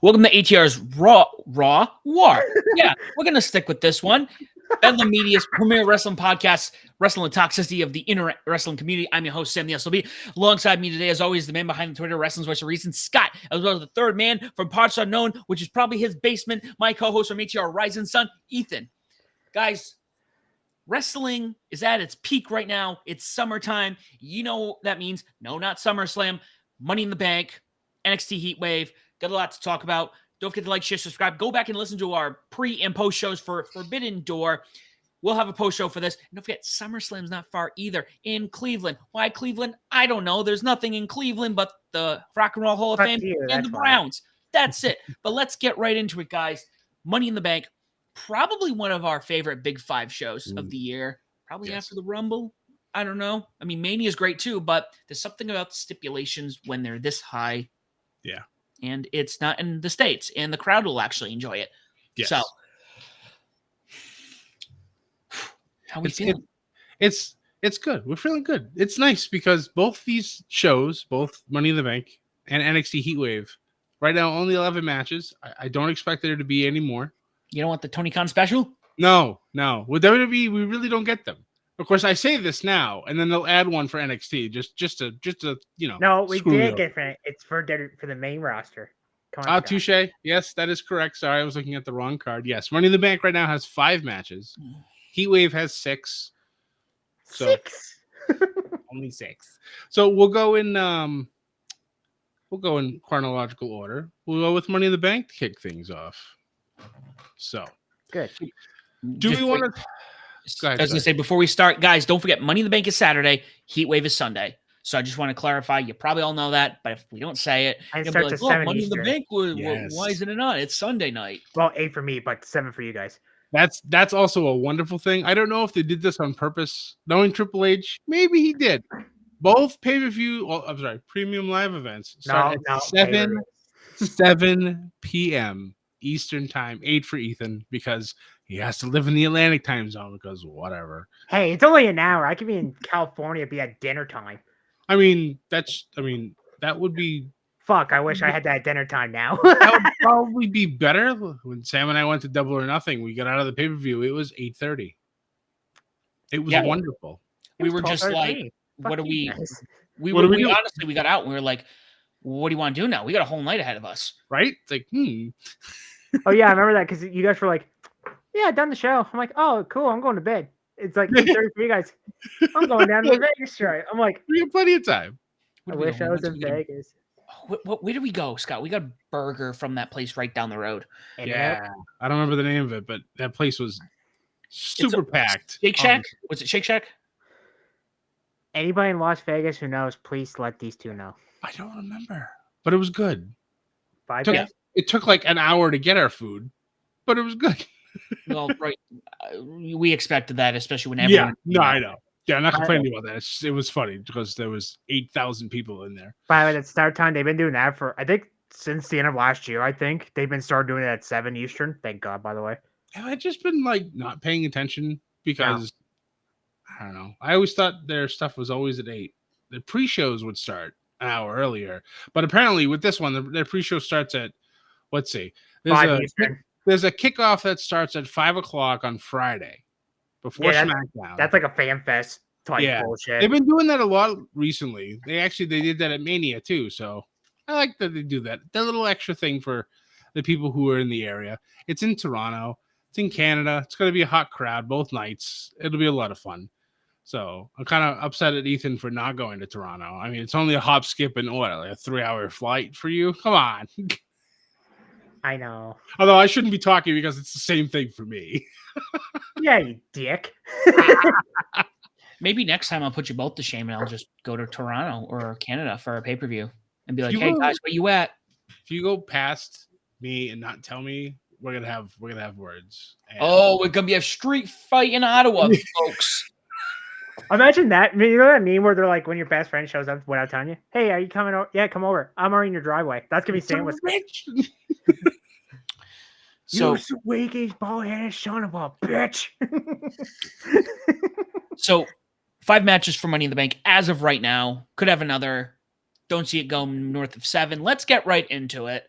Welcome to ATR's Raw War. Yeah, we're going to stick with this one. Bedlam Media's premier wrestling podcast, Wrestling Toxicity of the Internet Wrestling Community. I'm your host, Sam the SLB. Alongside me today, as always, the man behind the Twitter, Wrestling's Voice of Reason, Scott, as well as the third man from Parts Unknown, which is probably his basement, my co-host from ATR Rising Sun, Ethan. Guys, wrestling is at its peak right now. It's summertime. You know what that means. No, not SummerSlam. Money in the Bank, NXT Heatwave. Got a lot to talk about. Don't forget to like, share, subscribe. Go back and listen to our pre- and post shows for Forbidden Door. We'll have a post show for this. And don't forget, SummerSlam's not far either in Cleveland. Why Cleveland? I don't know. There's nothing in Cleveland but the Rock and Roll Hall of Fame and the Browns. That's it. But let's get right into it, guys. Money in the Bank. Probably one of our favorite Big Five shows of the year. Probably after the Rumble. I don't know. I mean, Mania is great too, but there's something about the stipulations when they're this high. Yeah. And it's not in the States, and the crowd will actually enjoy it. Yes. So, how we feeling? It's good. We're feeling good. It's nice because both these shows, both Money in the Bank and NXT Heatwave, right now only 11 matches. I don't expect there to be any more. You don't want the Tony Khan special? No. With WWE, we really don't get them. Of course, I say this now, and then they'll add one for NXT just to you know. No, we did get it. It's for the main roster. Touche. Yes, that is correct. Sorry, I was looking at the wrong card. Yes, Money in the Bank right now has 5 matches. Heatwave has 6. So 6. Only 6. So we'll go in chronological order. We'll go with Money in the Bank to kick things off. So good. Do we want to? I was going to say, before we start, guys, don't forget, Money in the Bank is Saturday, Heatwave is Sunday. So I just want to clarify. You probably all know that, but if we don't say it, I you'll start be like, to oh, 7 Money Eastern. in the Bank, Yes. why isn't it on? It's Sunday night. Well, 8 for me, but 7 for you guys. That's also a wonderful thing. I don't know if they did this on purpose. Knowing Triple H, maybe he did. Both premium live events start at 7 p.m. Eastern time, 8 for Ethan, because he has to live in the Atlantic time zone because whatever. Hey, it's only an hour. I could be in California, be at dinner time. That would be... Fuck, I wish I had that at dinner time now. That would probably be better. When Sam and I went to Double or Nothing, we got out of the pay-per-view. It was 8:30. It was wonderful. We were just like, what do we... Guys. We honestly, we got out and we were like, what do you want to do now? We got a whole night ahead of us. Right? It's like, Oh, yeah, I remember that because you guys were like, yeah, done the show. I'm like, oh, cool, I'm going to bed. It's like 8:30 for you guys. I'm going down to the Vegas show. I'm like, we have plenty of time. I wish I was in Vegas. Where did we go, Scott? We got a burger from that place right down the road. Yeah. I don't remember the name of it, but that place was super packed. Shake Shack? Was it Shake Shack? Anybody in Las Vegas who knows, please let these two know. I don't remember, but it was good. It took like an hour to get our food, but it was good. Well, right. We expected that, especially when everyone... I know. Yeah, I'm not complaining about that. It was funny because there was 8,000 people in there. By the way, at start time, they've been doing that for, I think, since the end of last year. I think they've been started doing it at 7 Eastern. Thank God, by the way. Have I just been like not paying attention because I don't know. I always thought their stuff was always at 8. The pre-shows would start an hour earlier, but apparently with this one, their pre-show starts at, let's see, there's a kickoff that starts at 5 o'clock on Friday before SmackDown. That's like a fan fest type bullshit. They've been doing that a lot recently. They did that at Mania too. So I like that they do that. That little extra thing for the people who are in the area. It's in Toronto. It's in Canada. It's going to be a hot crowd both nights. It'll be a lot of fun. So I'm kind of upset at Ethan for not going to Toronto. I mean, it's only a hop, skip, and like a 3-hour flight for you. Come on. I know. Although I shouldn't be talking because it's the same thing for me. Yeah, you dick. Maybe next time I'll put you both to shame and I'll just go to Toronto or Canada for a pay-per-view and be like, hey guys, where you at? If you go past me and not tell me, we're gonna have words. We're gonna be a street fight in Ottawa, folks. Imagine that. You know that meme where they're like, when your best friend shows up without telling you, hey, are you coming over? Yeah, come over. I'm already in your driveway. That's gonna be Sam with So you squeaky bald-headed son of a bitch. So 5 matches for Money in the Bank as of right now. Could have another. Don't see it go north of 7. Let's get right into it.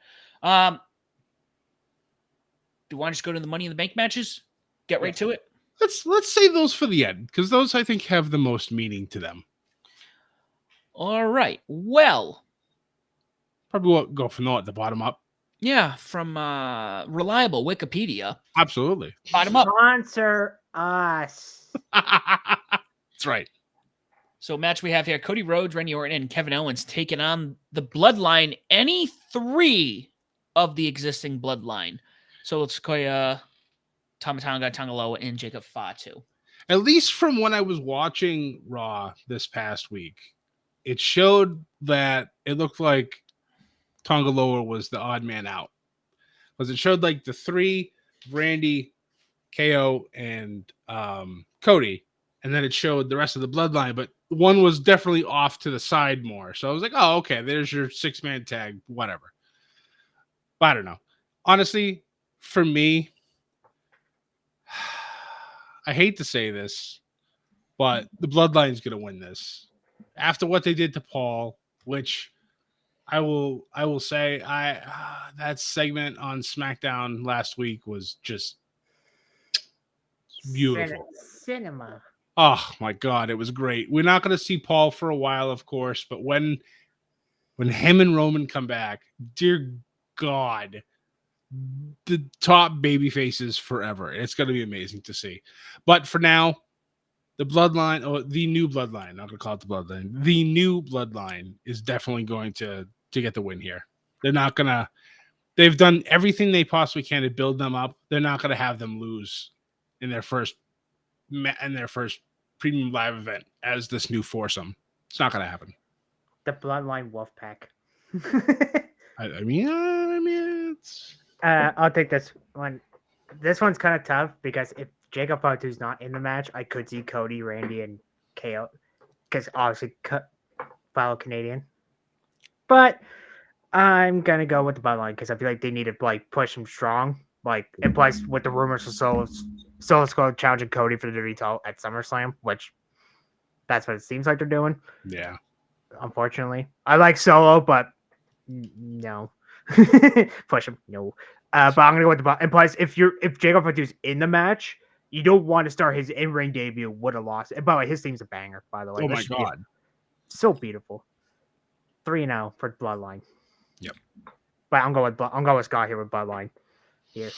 you want to just go to the Money in the Bank matches? Get right to it. Let's save those for the end because those I think have the most meaning to them. All right. Well, probably won't go from the bottom up. Yeah, from reliable Wikipedia. Absolutely. Bottom up. Sponsor us. That's right. So match we have here, Cody Rhodes, Randy Orton, and Kevin Owens taking on the Bloodline, any three of the existing Bloodline. So let's go Tama Tonga, Tangaloa, and Jacob Fatu. At least from when I was watching Raw this past week, it showed that it looked like Tangaloa was the odd man out. Because it showed like the three, Randy, KO, and Cody, and then it showed the rest of the Bloodline, but one was definitely off to the side more. So I was like, oh, okay, there's your 6-man tag, whatever. But I don't know. Honestly, for me, I hate to say this, but the Bloodline's going to win this. After what they did to Paul, which I will say, that segment on SmackDown last week was just beautiful. Cinema. Oh my God, it was great. We're not going to see Paul for a while, of course, but when him and Roman come back, dear God, the top baby faces forever. It's going to be amazing to see. But for now, the Bloodline, or the new Bloodline, not going to call it the Bloodline, the new Bloodline is definitely going to get the win here. They're not going to, they've done everything they possibly can to build them up. They're not going to have them lose in their first premium live event as this new foursome. It's not going to happen. The Bloodline Wolfpack. I mean, it's. I'll take this one. This one's kind of tough because if Jacob Fatu's not in the match, I could see Cody, Randy, and KO because obviously fellow Canadian. But I'm gonna go with the Bloodline because I feel like they need to like push him strong. Like and plus with the rumors of Solo Squad challenging Cody for the WWE title at SummerSlam, which that's what it seems like they're doing. Yeah. Unfortunately, I like Solo, but no. Push him, no. But I'm gonna go with the and plus if Jacob Fatu's in the match, you don't want to start his in-ring debut with a loss. And by the way, his team's a banger, by the way. Oh my God. So beautiful. 3-0 for Bloodline. Yep. But I'm going with Scott here with Bloodline. Here.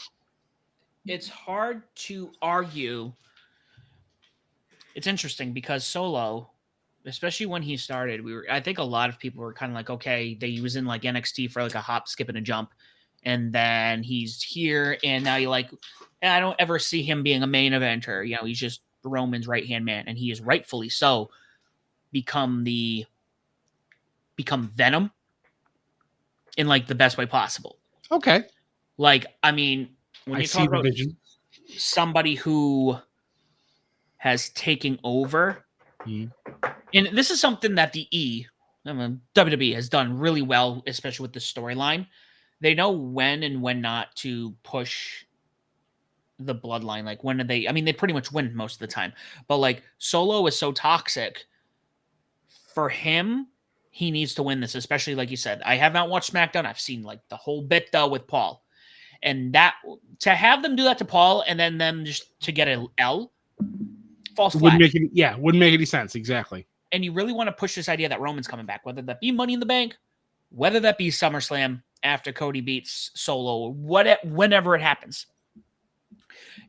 It's hard to argue. It's interesting because Solo, especially when he started, I think a lot of people were kind of like, okay, he was in like NXT for like a hop, skip, and a jump. And then he's here, and now you're like, I don't ever see him being a main eventer. You know, he's just Roman's right-hand man, and he is rightfully so become Venom in like the best way possible. Okay. Like, I mean, when you talk about somebody who has taken over, and this is something that WWE has done really well, especially with the storyline. They know when and when not to push the Bloodline. Like, when do they? I mean, they pretty much win most of the time. But like, Solo is so toxic. For him, he needs to win this, especially like you said. I have not watched SmackDown. I've seen like the whole bit though with Paul, and that to have them do that to Paul and then them just to get an L, false flag. Wouldn't make any sense. Exactly. And you really want to push this idea that Roman's coming back, whether that be Money in the Bank, whether that be SummerSlam after Cody beats Solo, whenever it happens.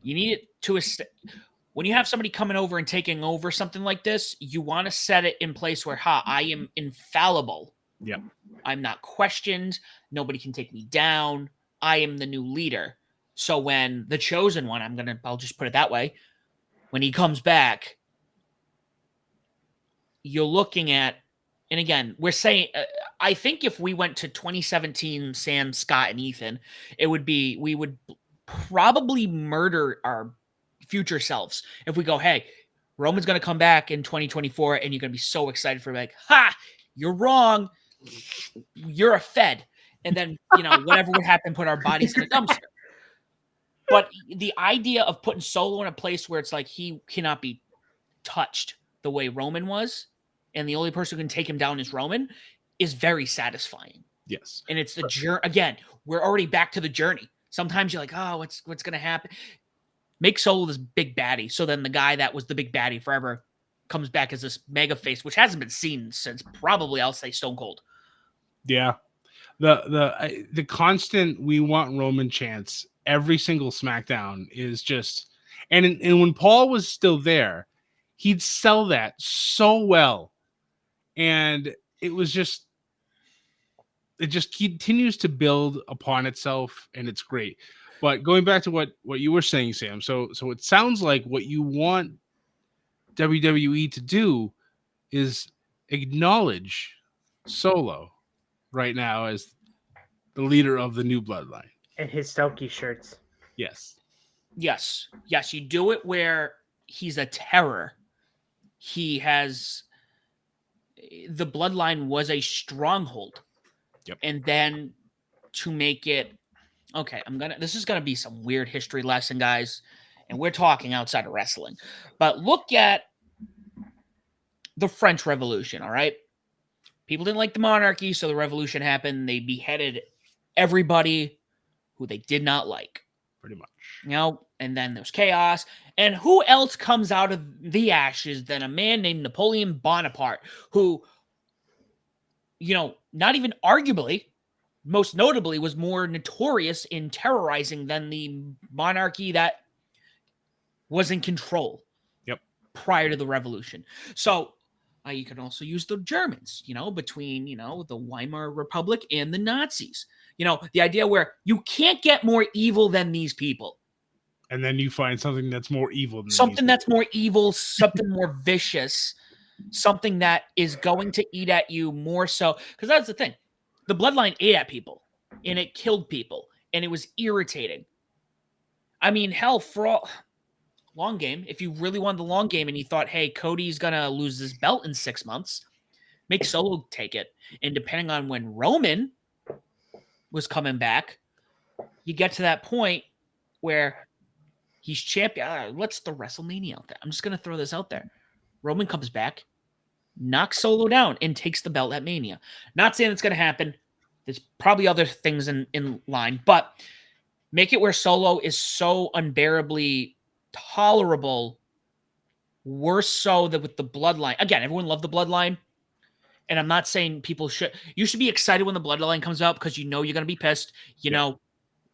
You need it to when you have somebody coming over and taking over something like this, you want to set it in place where, I am infallible. Yeah. I'm not questioned. Nobody can take me down. I am the new leader. So when the chosen one, I'll just put it that way, when he comes back, you're looking at, and again, we're saying, I think if we went to 2017, Sam, Scott, and Ethan, we would probably murder our future selves if we go, hey, Roman's going to come back in 2024, and you're going to be so excited for like, you're wrong. You're a Fed. And then, whatever would happen, put our bodies in a dumpster. But the idea of putting Solo in a place where it's like he cannot be touched the way Roman was, and the only person who can take him down is Roman, is very satisfying. Yes. And it's the journey. Again, we're already back to the journey. Sometimes you're like, oh, what's gonna happen? Make Solo this big baddie. So then the guy that was the big baddie forever comes back as this mega face, which hasn't been seen since probably, I'll say, Stone Cold. Yeah. The constant "we want Roman" chants every single SmackDown is just, and when Paul was still there, he'd sell that so well, and it just continues to build upon itself, and it's great. But going back to what you were saying, Sam, so it sounds like what you want WWE to do is acknowledge Solo right now as the leader of the new bloodline. And his Selkie shirts. Yes. Yes. You do it where he's a terror. He has the bloodline was a stronghold. Yep. And then to make it okay, this is gonna be some weird history lesson, guys. And we're talking outside of wrestling. But look at the French Revolution, all right? People didn't like the monarchy, so the revolution happened. They beheaded everybody who they did not like. Pretty much. And then there's chaos. And who else comes out of the ashes than a man named Napoleon Bonaparte, who, not even arguably, most notably, was more notorious in terrorizing than the monarchy that was in control. Yep. Prior to the revolution. So you can also use the Germans, between, the Weimar Republic and the Nazis. The idea where you can't get more evil than these people. And then you find something that's more evil than something that's more evil, something more vicious, something that is going to eat at you more so. Because that's the thing. The bloodline ate at people, and it killed people, and it was irritating. I mean, hell, for all long game, if you really wanted the long game and you thought, hey, Cody's going to lose this belt in 6 months, make Solo take it. And depending on when Roman was coming back, you get to that point where he's champion. Let's throw WrestleMania out there. I'm just going to throw this out there. Roman comes back, knocks Solo down, and takes the belt at Mania. Not saying it's going to happen. There's probably other things in line, but make it where Solo is so unbearably tolerable, worse so than with the bloodline. Again, everyone loved the bloodline, and I'm not saying people should. You should be excited when the bloodline comes out because you're going to be pissed.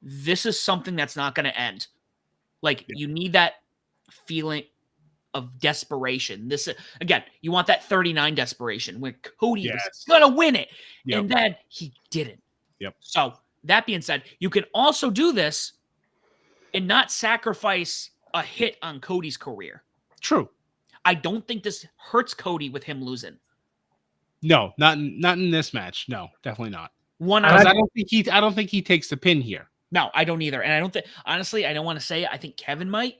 This is something that's not going to end. You need that feeling of desperation. This again, you want that 39 desperation where Cody was gonna win it, and then he didn't. Yep. So that being said, you can also do this and not sacrifice a hit on Cody's career. True. I don't think this hurts Cody with him losing. No, not in this match. No, definitely not. I don't think he takes the pin here. No, I don't either. And I don't think, honestly, I don't want to say it. I think Kevin might.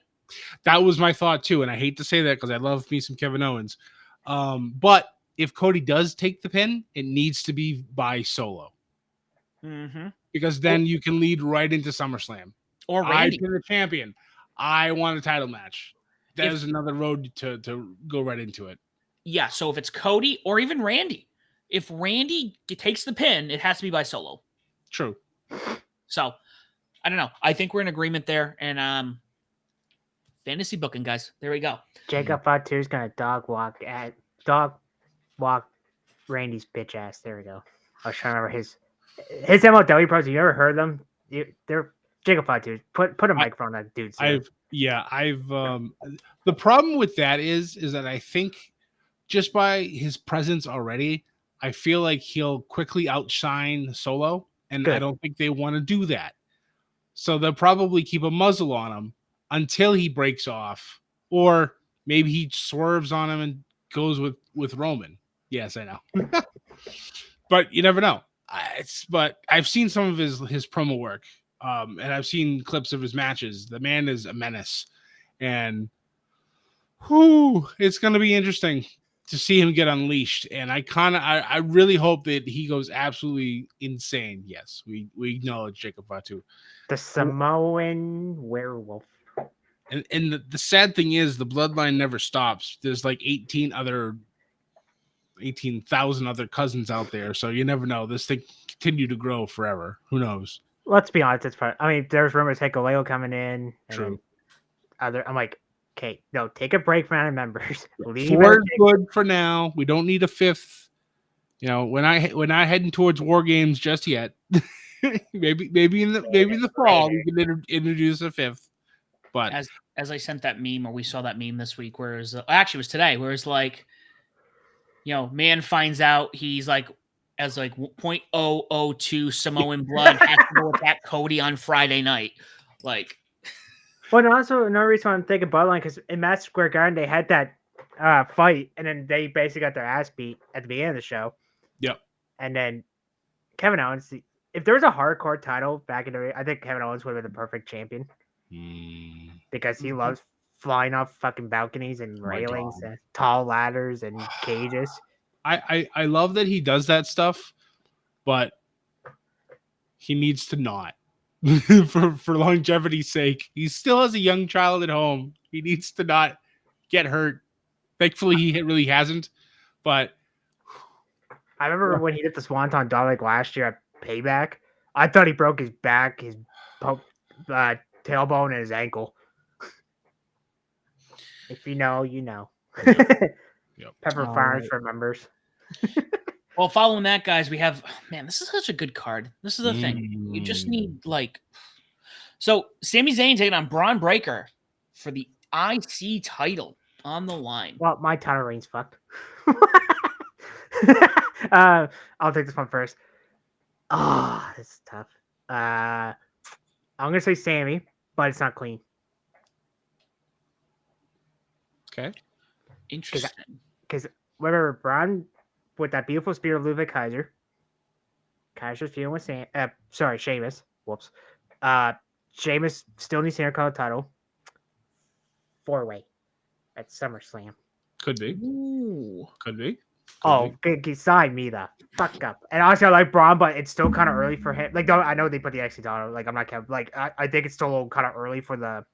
That was my thought too. And I hate to say that because I love me some Kevin Owens. But if Cody does take the pin, it needs to be by Solo. Mm-hmm. Because then you can lead right into SummerSlam. Or Randy. I've been the champion. I want a title match. That is another road to go right into it. Yeah, so if it's Cody or even Randy, if Randy takes the pin, it has to be by Solo. True. So, I don't know. I think we're in agreement there. And fantasy booking, guys. There we go. Jacob Fatu is going to dog walk Randy's bitch ass. There we go. I was trying to remember his MLW pros. You ever heard them? They're Jacob Fatu. Put a microphone on that dude. I've the problem with that is that I think just by his presence already, I feel like he'll quickly outshine Solo, and I don't think they want to do that. So they'll probably keep a muzzle on him until he breaks off, or maybe he swerves on him and goes with Roman. Yes, I know, but you never know. But I've seen some of his promo work, and I've seen clips of his matches. The man is a menace, and it's going to be interesting to see him get unleashed. And I really hope that he goes absolutely insane. Yes, we acknowledge Jacob Fatu, the Samoan werewolf. And the sad thing is the bloodline never stops. There's like 18,000 other cousins out there, so you never know. This thing continue to grow forever. Who knows? let's be honest. It's probably, I mean, there's rumors Hikuleo coming in. And True. I'm like, okay, no, take a break from our members. Leave 4 is everything- good for now. We don't need a 5th. You know, we're not heading towards War Games just yet. maybe in the fall we can introduce a 5th. But as I sent that meme, or we saw that meme this week, where it was today, where it's like, man finds out he's like as like 0.002 Samoan blood has to go attack Cody on Friday night. Like, But also another reason I'm thinking Bloodline because in Madison Square Garden they had that fight and then they basically got their ass beat at the beginning of the show. Yep. And then Kevin Owens, if there was a hardcore title back in the day, I think Kevin Owens would have been the perfect champion because he loves flying off fucking balconies and railings and tall ladders and cages. I love that he does that stuff, but he needs to not for longevity's sake. He still has a young child at home. He needs to not get hurt. Thankfully, he really hasn't. But I remember when he did the Swanton Dog like last year at Payback. I thought he broke his back, his tailbone, and his ankle. If you know, you know. Yep. Pepper Farms remembers. Well, following that, guys, we have this is such a good card. This is the thing. You just need so Sami Zayn taking on Braun Breaker for the IC title on the line. Well, my title reign's fucked. I'll take this one first. Oh, this is tough. I'm gonna say Sammy, but it's not clean. okay, Interesting. Because whatever Braun with that beautiful spear of Ludwig Kaiser. Kaiser's feuding with Sheamus. Whoops. Sheamus still needs the Intercontinental title. 4-way at SummerSlam. could be. Ooh. Could be. Sign me the fuck up. And honestly, I like Braun, but it's still kind of early for him. Like, I know they put the NXT title. Like, I'm not counting. Like, I think it's still kind of early for the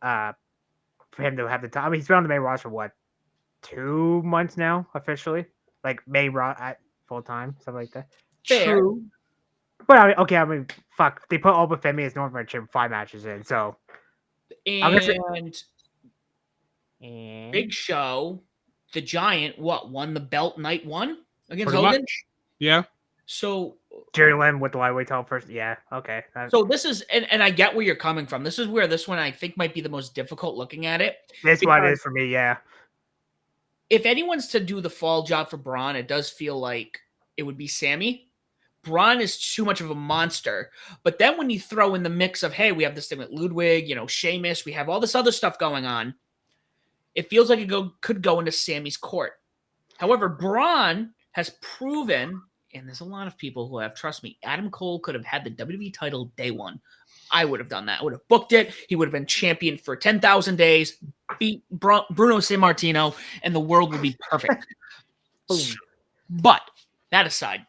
for him to have the time. I mean, he's been on the main roster for what, 2 months now officially. Like main at full time, something like that. True. But I mean, fuck. They put Oba Femi as North American 5 matches in, so. And Big Show, the Giant, won the belt night 1 against Hogan? Yeah. So Jerry Lynn with the lightweight title first. Yeah, okay. So this is, and I get where you're coming from. This is where this one I think might be the most difficult looking at it. This one is for me, yeah. If anyone's to do the fall job for Braun, it does feel like it would be Sammy. Braun is too much of a monster. But then when you throw in the mix of, hey, we have this thing with Ludwig, Sheamus, we have all this other stuff going on, it feels like it could go into Sammy's court. However, Braun has proven, and there's a lot of people who have, trust me, Adam Cole could have had the WWE title day 1. I would have done that. I would have booked it. He would have been champion for 10,000 days, beat Bruno Sammartino, and the world would be perfect. But that aside.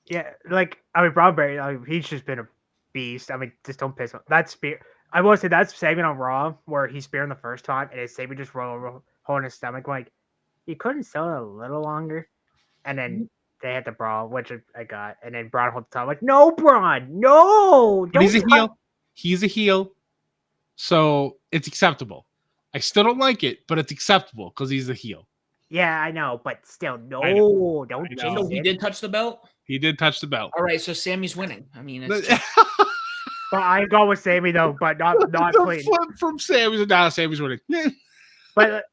Yeah, Braun Breaker, he's just been a beast. I mean, just don't piss him. That spear, I will say that segment on Raw where he's spearing the first time and his saber just holding his stomach. Like, he couldn't sell it a little longer. And then they had the brawl, which I got. And then Braun holds the top. Like, no, Braun, no. But he's a heel. He's a heel. So it's acceptable. I still don't like it, but it's acceptable because he's a heel. Yeah, I know. But still, no. Don't jinx it. So he did touch the belt? He did touch the belt. All right, so Sammy's winning. I mean, it's but I'm going with Sammy, though, but not clean. Flip from Sammy to Sammy's winning. But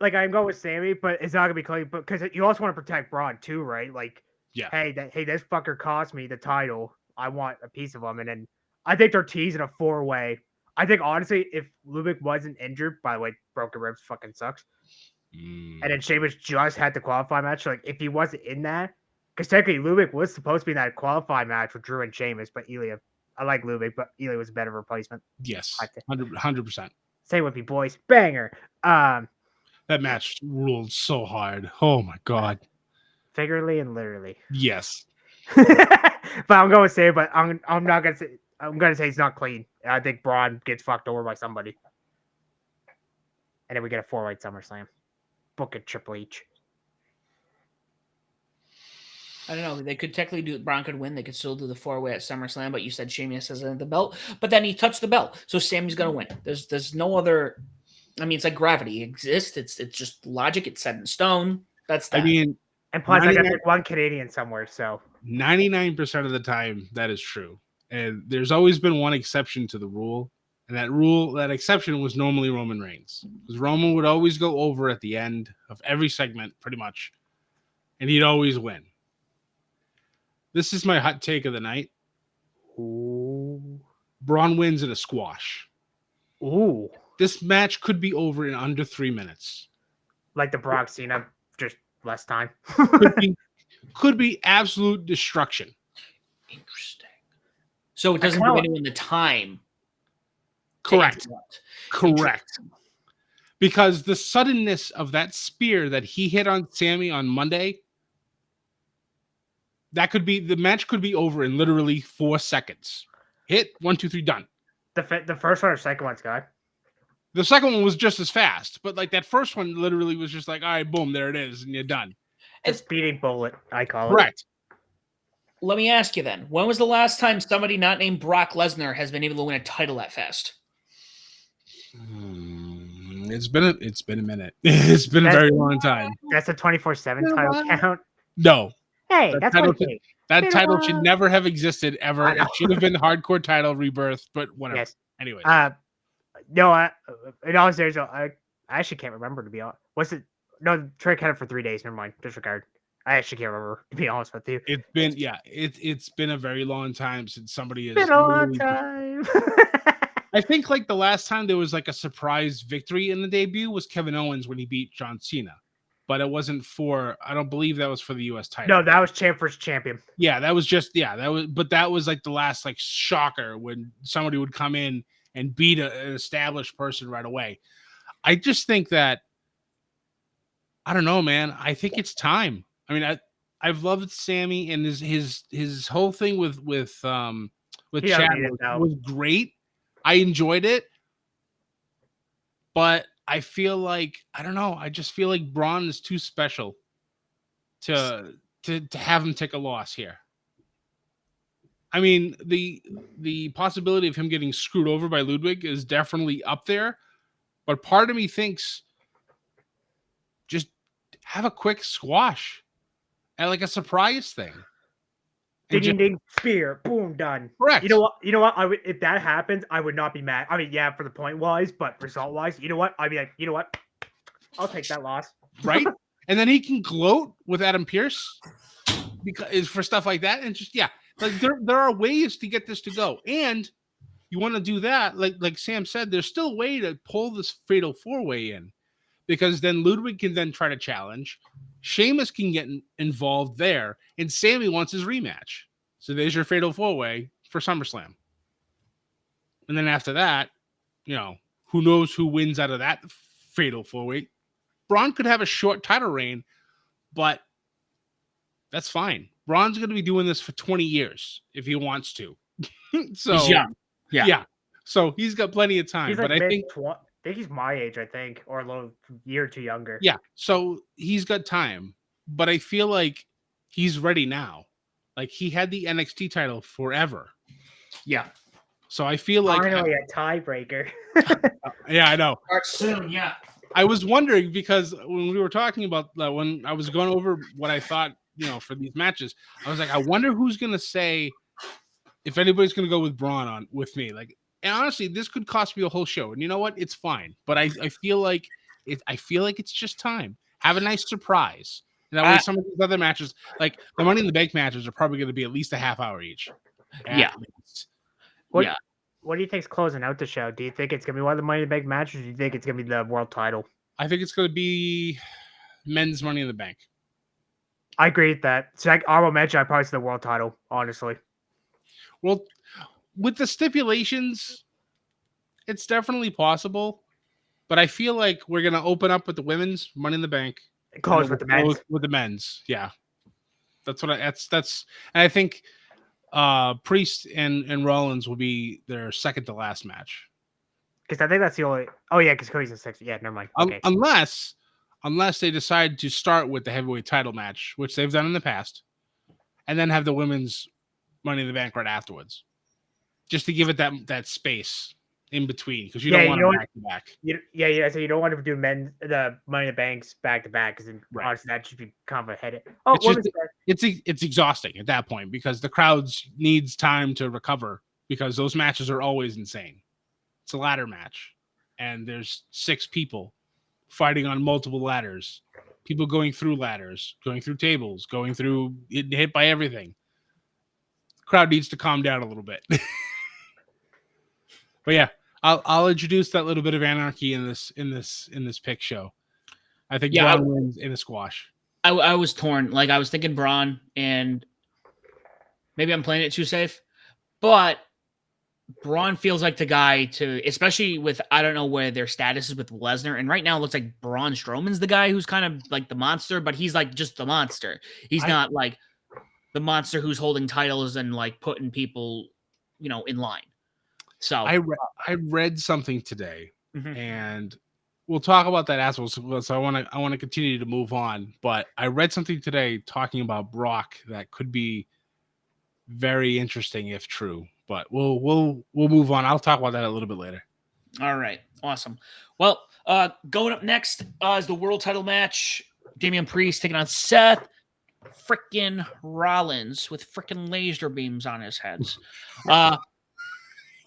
I'm going with Sammy, but it's not gonna be clean. But because you also want to protect Braun too, right? Like, yeah. Hey, this fucker cost me the title. I want a piece of him, and then I think they're teasing a 4-way. I think honestly, if Ludwig wasn't injured, by the way, broken ribs fucking sucks. And then Sheamus just had the qualify match. Like, if he wasn't in that, because technically Ludwig was supposed to be in that qualify match with Drew and Sheamus, but Ilya, I like Ludwig, but Ilya was a better replacement. Yes, 100%. Say with me, boys, banger. That match ruled so hard. Oh my god. Figuratively and literally. Yes. But I'm going to say, but I'm not going to say. I'm going to say it's not clean. I think Braun gets fucked over by somebody, and then we get a 4-way SummerSlam. Book it, Triple H. I don't know. They could technically do. Braun could win. They could still do the 4-way at SummerSlam, but you said Sheamus hasn't the belt. But then he touched the belt, so Sammy's gonna win. There's no other. I mean, it's like gravity. It exists. It's just logic. It's set in stone. That's that. I mean, And plus, I got 99 one Canadian somewhere, so 99% of the time that is true. And there's always been one exception to the rule. And that exception was normally Roman Reigns. Because Roman would always go over at the end of every segment, pretty much. And he'd always win. This is my hot take of the night. ooh, Braun wins in a squash. ooh, This match could be over in under 3 minutes. like the Brock Cena, just less time. Could be absolute destruction. Interesting. So it doesn't give anyone the time. Correct. Correct. Because the suddenness of that spear that he hit on Sammy on Monday, the match could be over in literally 4 seconds. Hit, 1, 2, 3, done. The first one or second one's got. The second one was just as fast, but like that first one literally was just like, all right, boom, there it is, and you're done. The speeding bullet, I call it. Correct. Let me ask you then. When was the last time somebody not named Brock Lesnar has been able to win a title that fast? It's been a minute. It's been a very long time. That's a 24/7 title count. No. Hey, that's title one thing. That title should never have existed ever. It should have been hardcore title rebirth, but whatever. Yes. Anyway. No, in all seriousness, I actually can't remember, to be honest. Was it? No, Trick had it for 3 days. Never mind. Disregard. I actually can't remember, to be honest with you. It's been a very long time since somebody has Been a long time. I think like the last time there was like a surprise victory in the debut was Kevin Owens when he beat John Cena. But it wasn't I don't believe that was for the US title. No, that was champ versus champion. Yeah, that was like the last like shocker when somebody would come in and beat an established person right away. I just think that, I don't know, man. I think it's time. I mean, I've loved Sammy and his whole thing with Chad was great. I enjoyed it, but I feel like, I don't know. I just feel like Braun is too special to have him take a loss here. I mean, the possibility of him getting screwed over by Ludwig is definitely up there, but part of me thinks just have a quick squash and like a surprise thing. Ding, ding, spear, boom, done. Correct. You know what? I would, if that happens, I would not be mad. I mean, yeah, for the point wise, but result wise, you know what? I'd be like, you know what? I'll take that loss. Right? And then he can gloat with Adam Pearce because for stuff like that, and just like there are ways to get this to go, and you want to do that, like Sam said, there's still a way to pull this fatal 4-way in, because then Ludwig can then try to challenge. Sheamus can get involved there, and Sammy wants his rematch. So there's your fatal 4-way for SummerSlam. And then after that, who knows who wins out of that fatal 4-way. Braun could have a short title reign, but that's fine. Braun's going to be doing this for 20 years if he wants to. So he's young. Yeah. So he's got plenty of time. He's but like I think he's my age, I think, or a year or two younger. Yeah, so he's got time, but I feel like he's ready now. Like he had the NXT title forever. Yeah. So I feel like finally a tiebreaker. Yeah, I know. Start soon. Yeah. I was wondering because when we were talking about when I was going over what I thought, for these matches, I was like, I wonder who's gonna say if anybody's gonna go with Braun with me, like. And honestly, this could cost me a whole show. And you know what? It's fine. But I feel like it's just time. Have a nice surprise. And that way some of these other matches, like the Money in the Bank matches, are probably going to be at least a half hour each. Yeah. What do you think's closing out the show? Do you think it's going to be one of the Money in the Bank matches, or do you think it's going to be the world title? I think it's going to be men's Money in the Bank. I agree with that. So like honorable mention, I probably say the world title, honestly. Well, with the stipulations, it's definitely possible, but I feel like we're gonna open up with the women's Money in the Bank, close with the men's. With the men's, yeah, that's what that's. And I think Priest and Rollins will be their second to last match. Because I think that's the only. Oh yeah, because Cody's in 6. Yeah, never mind. Okay. Unless they decide to start with the heavyweight title match, which they've done in the past. and then have the women's Money in the Bank right afterwards, just to give it that space in between, because you don't want them back to back. So you don't want to do the Money in the Banks back to back, because honestly that should be kind of a headache. It's exhausting at that point, because the crowds needs time to recover, because those matches are always insane. It's a ladder match, and there's 6 people fighting on multiple ladders, people going through ladders, going through tables, going through hit by everything. Crowd needs to calm down a little bit. But yeah, I'll introduce that little bit of anarchy in this pick show. I think Braun wins in a squash. I was torn. Like, I was thinking Braun, and maybe I'm playing it too safe, but Braun feels like the guy to, especially with, I don't know where their status is with Lesnar, and right now it looks like Braun Strowman's the guy who's kind of like the monster, but he's like just the monster. He's not like the monster who's holding titles and like putting people, in line. So I read something today, and we'll talk about that as well. So I want to continue to move on, but I read something today talking about Brock that could be very interesting if true. But we'll move on. I'll talk about that a little bit later. All right, awesome. Well, going up next is the world title match. Damian Priest taking on Seth frickin' Rollins with frickin' laser beams on his heads.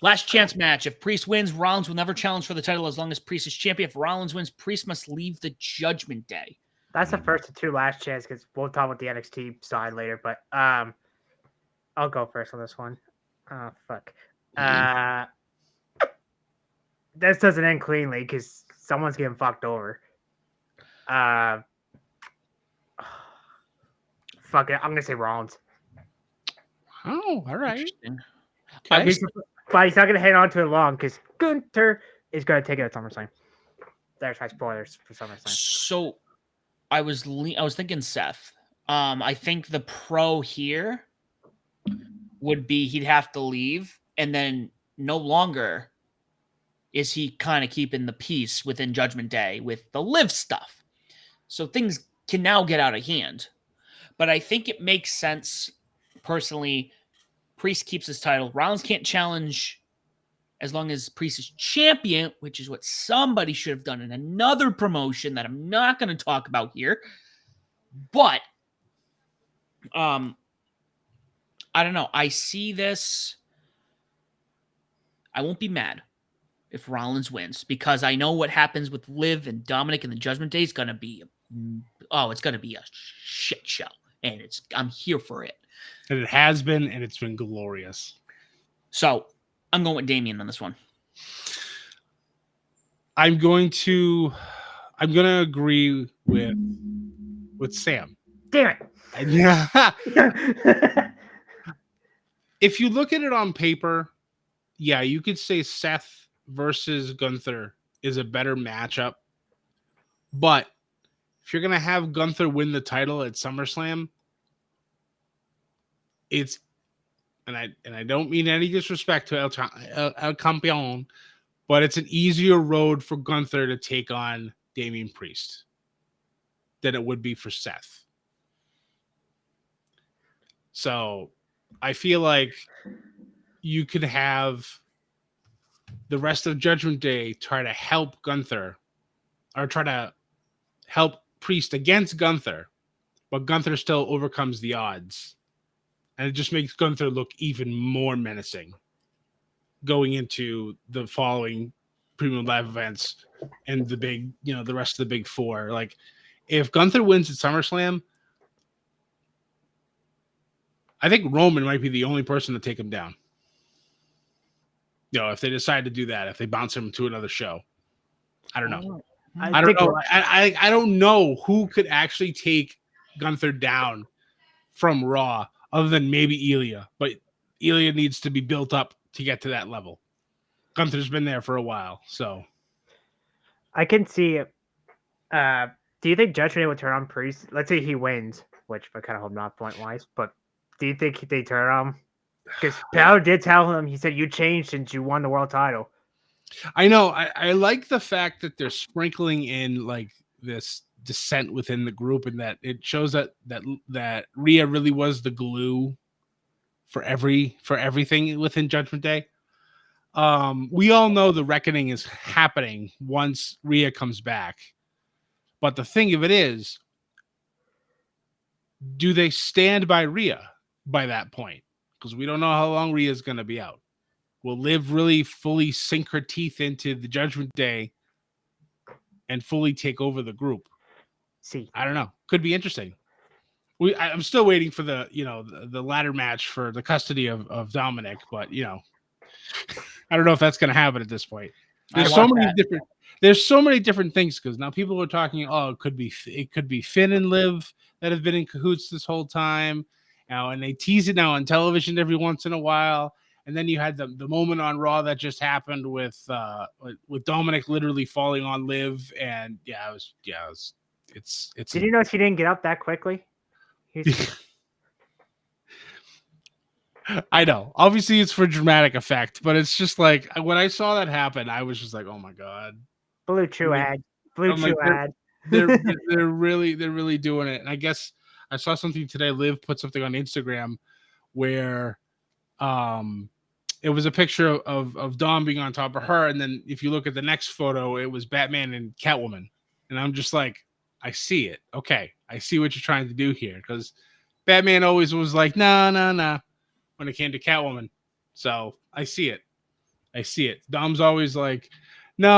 Last chance match. If Priest wins, Rollins will never challenge for the title as long as Priest is champion. If Rollins wins, Priest must leave the Judgment Day. That's the first of 2 last chance, because we'll talk about the NXT side later. But I'll go first on this one. Oh, fuck. This doesn't end cleanly, because someone's getting fucked over. Fuck it. I'm going to say Rollins. Oh, all right. Okay. But he's not going to hang on to it long, because Gunther is going to take it at SummerSlam. There's my spoilers for SummerSlam. So I was thinking Seth. I think the pro here would be he'd have to leave, and then no longer is he kind of keeping the peace within Judgment Day with the live stuff. So things can now get out of hand. But I think it makes sense, personally. Priest keeps his title. Rollins can't challenge as long as Priest is champion, which is what somebody should have done in another promotion that I'm not going to talk about here. But I don't know. I see this. I won't be mad if Rollins wins, because I know what happens with Liv and Dominic in the Judgment Day is going to be, it's going to be a shit show, and I'm here for it. And it has been, and it's been glorious. So I'm going with Damian on this one. I'm going to agree with Sam. Damn it. Yeah. If you look at it on paper, yeah, you could say Seth versus Gunther is a better matchup. But if you're going to have Gunther win the title at SummerSlam, and I don't mean any disrespect to El Campeón, but it's an easier road for Gunther to take on Damian Priest than it would be for Seth. So I feel like you could have the rest of Judgment Day try to help Gunther, or try to help Priest against Gunther, but Gunther still overcomes the odds. And it just makes Gunther look even more menacing going into the following premium live events and the big, the rest of the big 4. Like, if Gunther wins at SummerSlam, I think Roman might be the only person to take him down. If they decide to do that, if they bounce him to another show. I don't know. I don't know. I don't know who could actually take Gunther down from Raw, other than maybe Ilya. But Ilya needs to be built up to get to that level. Gunther's been there for a while, so. I can see it. Do you think Judgment Day would turn on Priest? Let's say he wins, which I kind of hope not point-wise, but do you think they turn on him? Because Powell did tell him, he said, you changed since you won the world title. I know. I like the fact that they're sprinkling in like this dissent within the group, and that it shows that Rhea really was the glue for everything within Judgment Day. We all know the reckoning is happening once Rhea comes back, but the thing of it is, do they stand by Rhea by that point? Because we don't know how long Rhea is going to be out. Will Liv really fully sink her teeth into the Judgment Day and fully take over the group? See, I don't know. Could be interesting. I'm still waiting for the ladder match for the custody of Dominic, but I don't know if that's going to happen at this point. There's so many different things, because now people are talking. Oh, it could be Finn and Liv that have been in cahoots this whole time. Now, and they tease it now on television every once in a while. And then you had the moment on Raw that just happened with Dominic literally falling on Liv, and it's. Did you know she didn't get up that quickly? I know. Obviously, it's for dramatic effect, but it's just like when I saw that happen, I was just like, "Oh my god!" Blue Chew ad. They're really doing it. And I guess I saw something today. Liv put something on Instagram where, it was a picture of Dom being on top of her, and then if you look at the next photo, it was Batman and Catwoman, and I'm just like, I see it. Okay, I see what you're trying to do here, because Batman always was like, nah, when it came to Catwoman. So I see it. Dom's always like, no,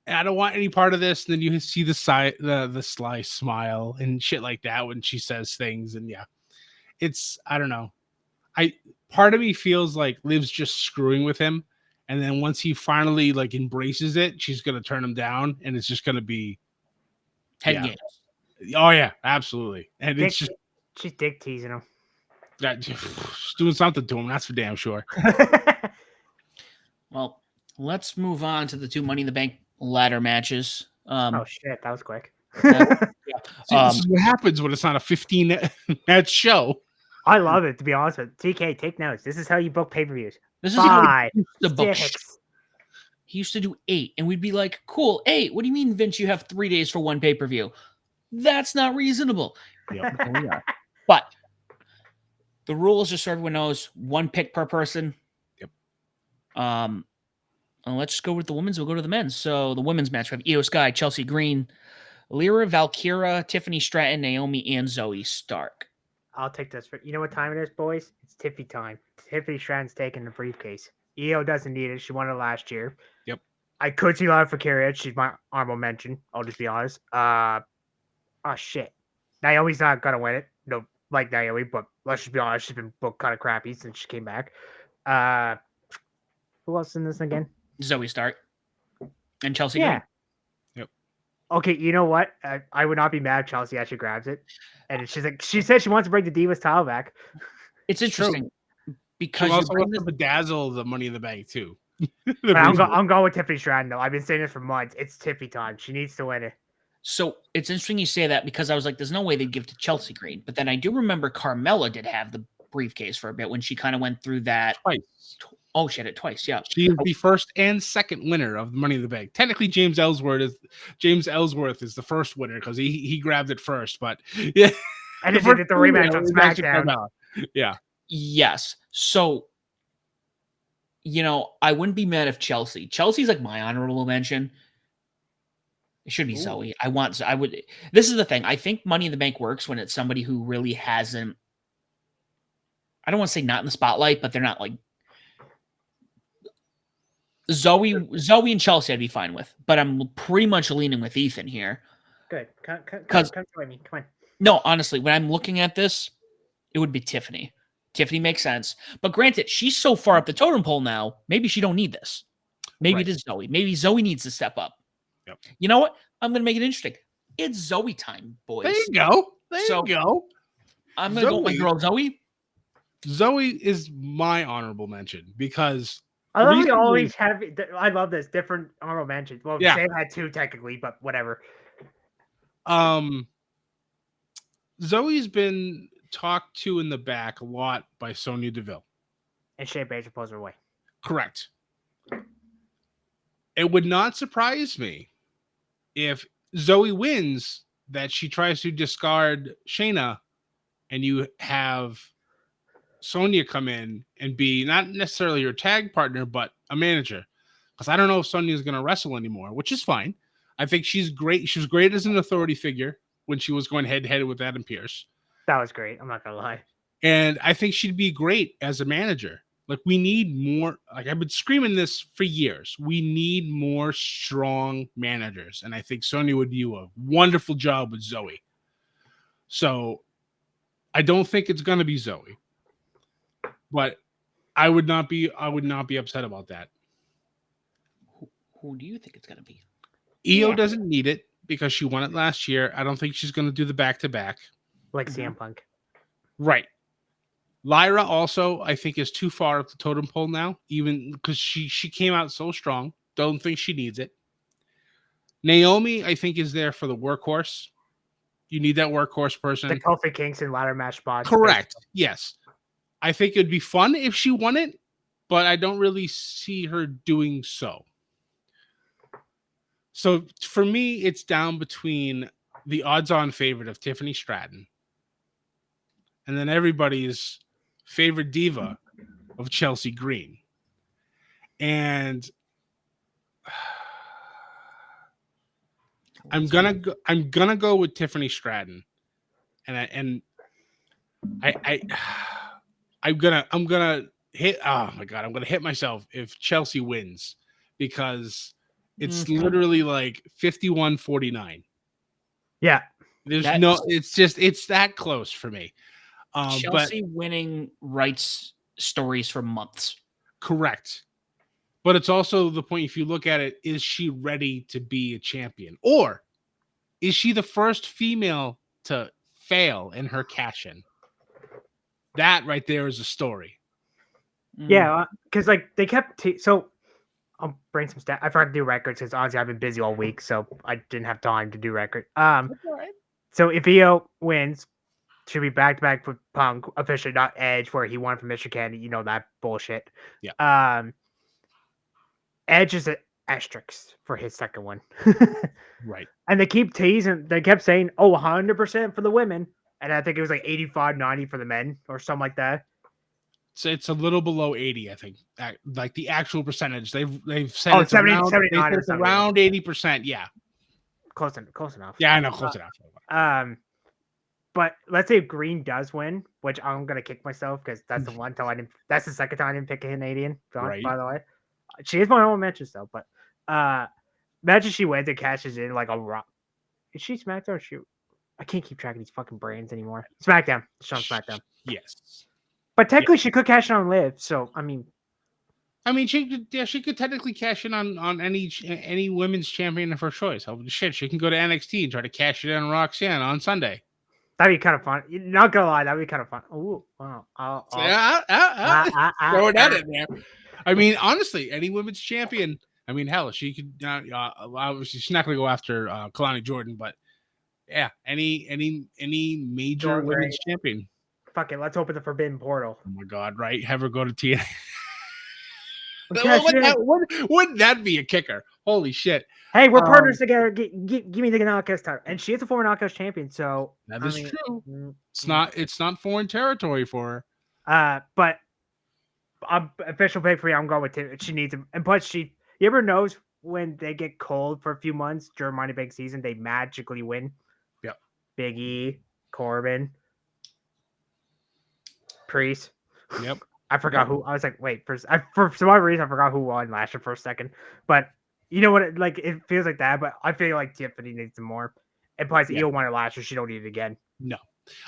I don't want any part of this. And then you see the sly smile and shit like that when she says things. And yeah, I don't know. Part of me feels like Liv's just screwing with him. And then once he finally like embraces it, she's going to turn him down, and it's just going to be Head games. Oh yeah, absolutely. And Dick, it's just she's dick teasing him. She's doing something to him. That's for damn sure. Well, let's move on to the 2 Money in the Bank ladder matches. Oh shit, that was quick. See, this is what happens when it's not a 15-match show. I love it, to be honest with you. TK, take notes. This is how you book pay-per-views. This is 5, how he book 6. He used to do 8, and we'd be like, cool, 8. What do you mean, Vince, you have 3 days for one pay-per-view? That's not reasonable. Yep. But the rules, just so everyone knows, 1 pick per person. Yep. And let's just go with the women's. We'll go to the men's. So the women's match, we have Io Sky, Chelsea Green, Lyra, Valkyra, Tiffany Stratton, Naomi, and Zoe Stark. I'll take this. You know what time it is, boys? It's Tiffy time. Tiffany Stratton's taking the briefcase. Io doesn't need it. She won it last year. Yep. I could see Lyra Valkyria. She's my honorable mention. I'll just be honest. Oh, shit. Naomi's not going to win it. No, like Naomi, but let's just be honest. She's been booked kind of crappy since she came back. Who else in this again? Zoe Stark and Chelsea Green. Yep. Okay, you know what? I would not be mad if Chelsea actually grabs it. And she's like, she said she wants to bring the Divas title back. It's interesting because you also want to bedazzle the Money in the Bank too. I'm going with Tiffany Stratton though. I've been saying it for months. It's Tiffy time. She needs to win it. So it's interesting you say that, because I was like, there's no way they'd give to Chelsea Green. But then I do remember Carmella did have the briefcase for a bit when she kind of went through that. Twice. Oh, she had it twice. Yeah. She is the first and second winner of the Money in the Bank. Technically, James Ellsworth is the first winner because he grabbed it first. But yeah. And then did the rematch on SmackDown. Yeah. Yes. So, I wouldn't be mad if Chelsea's like my honorable mention. It should be Zoe. This is the thing. I think Money in the Bank works when it's somebody who really hasn't, I don't want to say not in the spotlight, but they're not like Zoe and Chelsea I'd be fine with, but I'm pretty much leaning with Ethan here. Good. Come join me. Come on. No, honestly, when I'm looking at this, it would be Tiffany. Tiffany makes sense. But granted, she's so far up the totem pole now, maybe she don't need this. Maybe It is Zoe. Maybe Zoe needs to step up. Yep. You know what? I'm going to make it interesting. It's Zoe time, boys. There you go. There you go. I'm going to go with my girl Zoe. Zoe is my honorable mention because I love we always have. I love this different honorable mentions. Well, Sam had 2 technically, but whatever. Zoe's been talked to in the back a lot by Sonya Deville, and Shea Baszler pulls her away. Correct. It would not surprise me if Zoe wins that she tries to discard Shayna, and you have Sonya come in and be not necessarily your tag partner, but a manager. Because I don't know if Sonya is going to wrestle anymore, which is fine. I think she's great. She was great as an authority figure when she was going head to head with Adam Pearce. That was great. I'm not gonna lie. And I think she'd be great as a manager. Like, we need more. Like, I've been screaming this for years. We need more strong managers. And I think Sonya would do a wonderful job with Zoe. So I don't think it's going to be Zoe. But I would not be upset about that. Who do you think it's going to be? Io doesn't need it because she won it last year. I don't think she's going to do the back-to-back. Like CM Punk. Right. Lyra also, I think, is too far up the totem pole now, even because she came out so strong. Don't think she needs it. Naomi, I think, is there for the workhorse. You need that workhorse person. The Kofi Kingston ladder match spot. Correct. Yes. I think it'd be fun if she won it, but I don't really see her doing so. So for me, it's down between the odds-on favorite of Tiffany Stratton and then everybody's favorite diva of Chelsea Green. And I'm gonna go with Tiffany Stratton. I'm gonna hit. Oh my god! I'm gonna hit myself if Chelsea wins because it's literally like 51-49. Yeah, it's that close for me. Chelsea winning writes stories for months. Correct. But it's also the point, if you look at it, is she ready to be a champion? Or is she the first female to fail in her cash-in? That right there is a story. Yeah, because like they kept so I'll bring some stats. I forgot to do records because honestly I've been busy all week, so I didn't have time to do record. So if Io wins, she'll be back to back with Punk, officially not Edge, where he won from Mr. Candy. You know that bullshit. Yeah. Edge is an asterisk for his second one. Right. And they keep teasing. They kept saying, 100% for the women. And I think it was like 85-90 for the men or something like that. So it's a little below 80, I think. Like the actual percentage. They've said it's 70, around, 79 it's around 80%. Yeah. Close enough. Yeah, I know. Close enough. But let's say if Green does win, which I'm gonna kick myself because that's the one time I didn't. That's the second time I didn't pick a Canadian. Right. By the way, she is my own matches though. But imagine she wins and cashes in like a rock. Is she SmackDown or she? I can't keep track of these fucking brands anymore. SmackDown. She's on SmackDown. Yes. But technically, she could cash in on Liv. So I mean, she could technically cash in on any women's champion of her choice. Oh shit, she can go to NXT and try to cash it in on Roxanne on Sunday. That'd be kind of fun. Not gonna lie, that'd be kind of fun. Oh wow! Throw that in there. I mean, honestly, any women's champion. I mean, hell, she could. Obviously, she's not gonna go after Kalani Jordan, but yeah, any major women's champion. Fuck it, let's open the Forbidden Portal. Oh my god! Right, have her go to TNA. Wouldn't that be a kicker? Holy shit! Hey, we're partners together. Give me the Knockouts title, and she is a former Knockouts champion. So that is true. It's not foreign territory for her. But official pick for me, I'm going with Tim. She needs him, and plus you ever knows when they get cold for a few months during Money Bank season, they magically win. Yep. Big E, Corbin, Priest. Yep. I forgot who. I was like, wait, for some odd reason, I forgot who won last year for a second. But you know what? It feels like that. But I feel like Tiffany needs some more. And plus, Io won it last year. She don't need it again. No,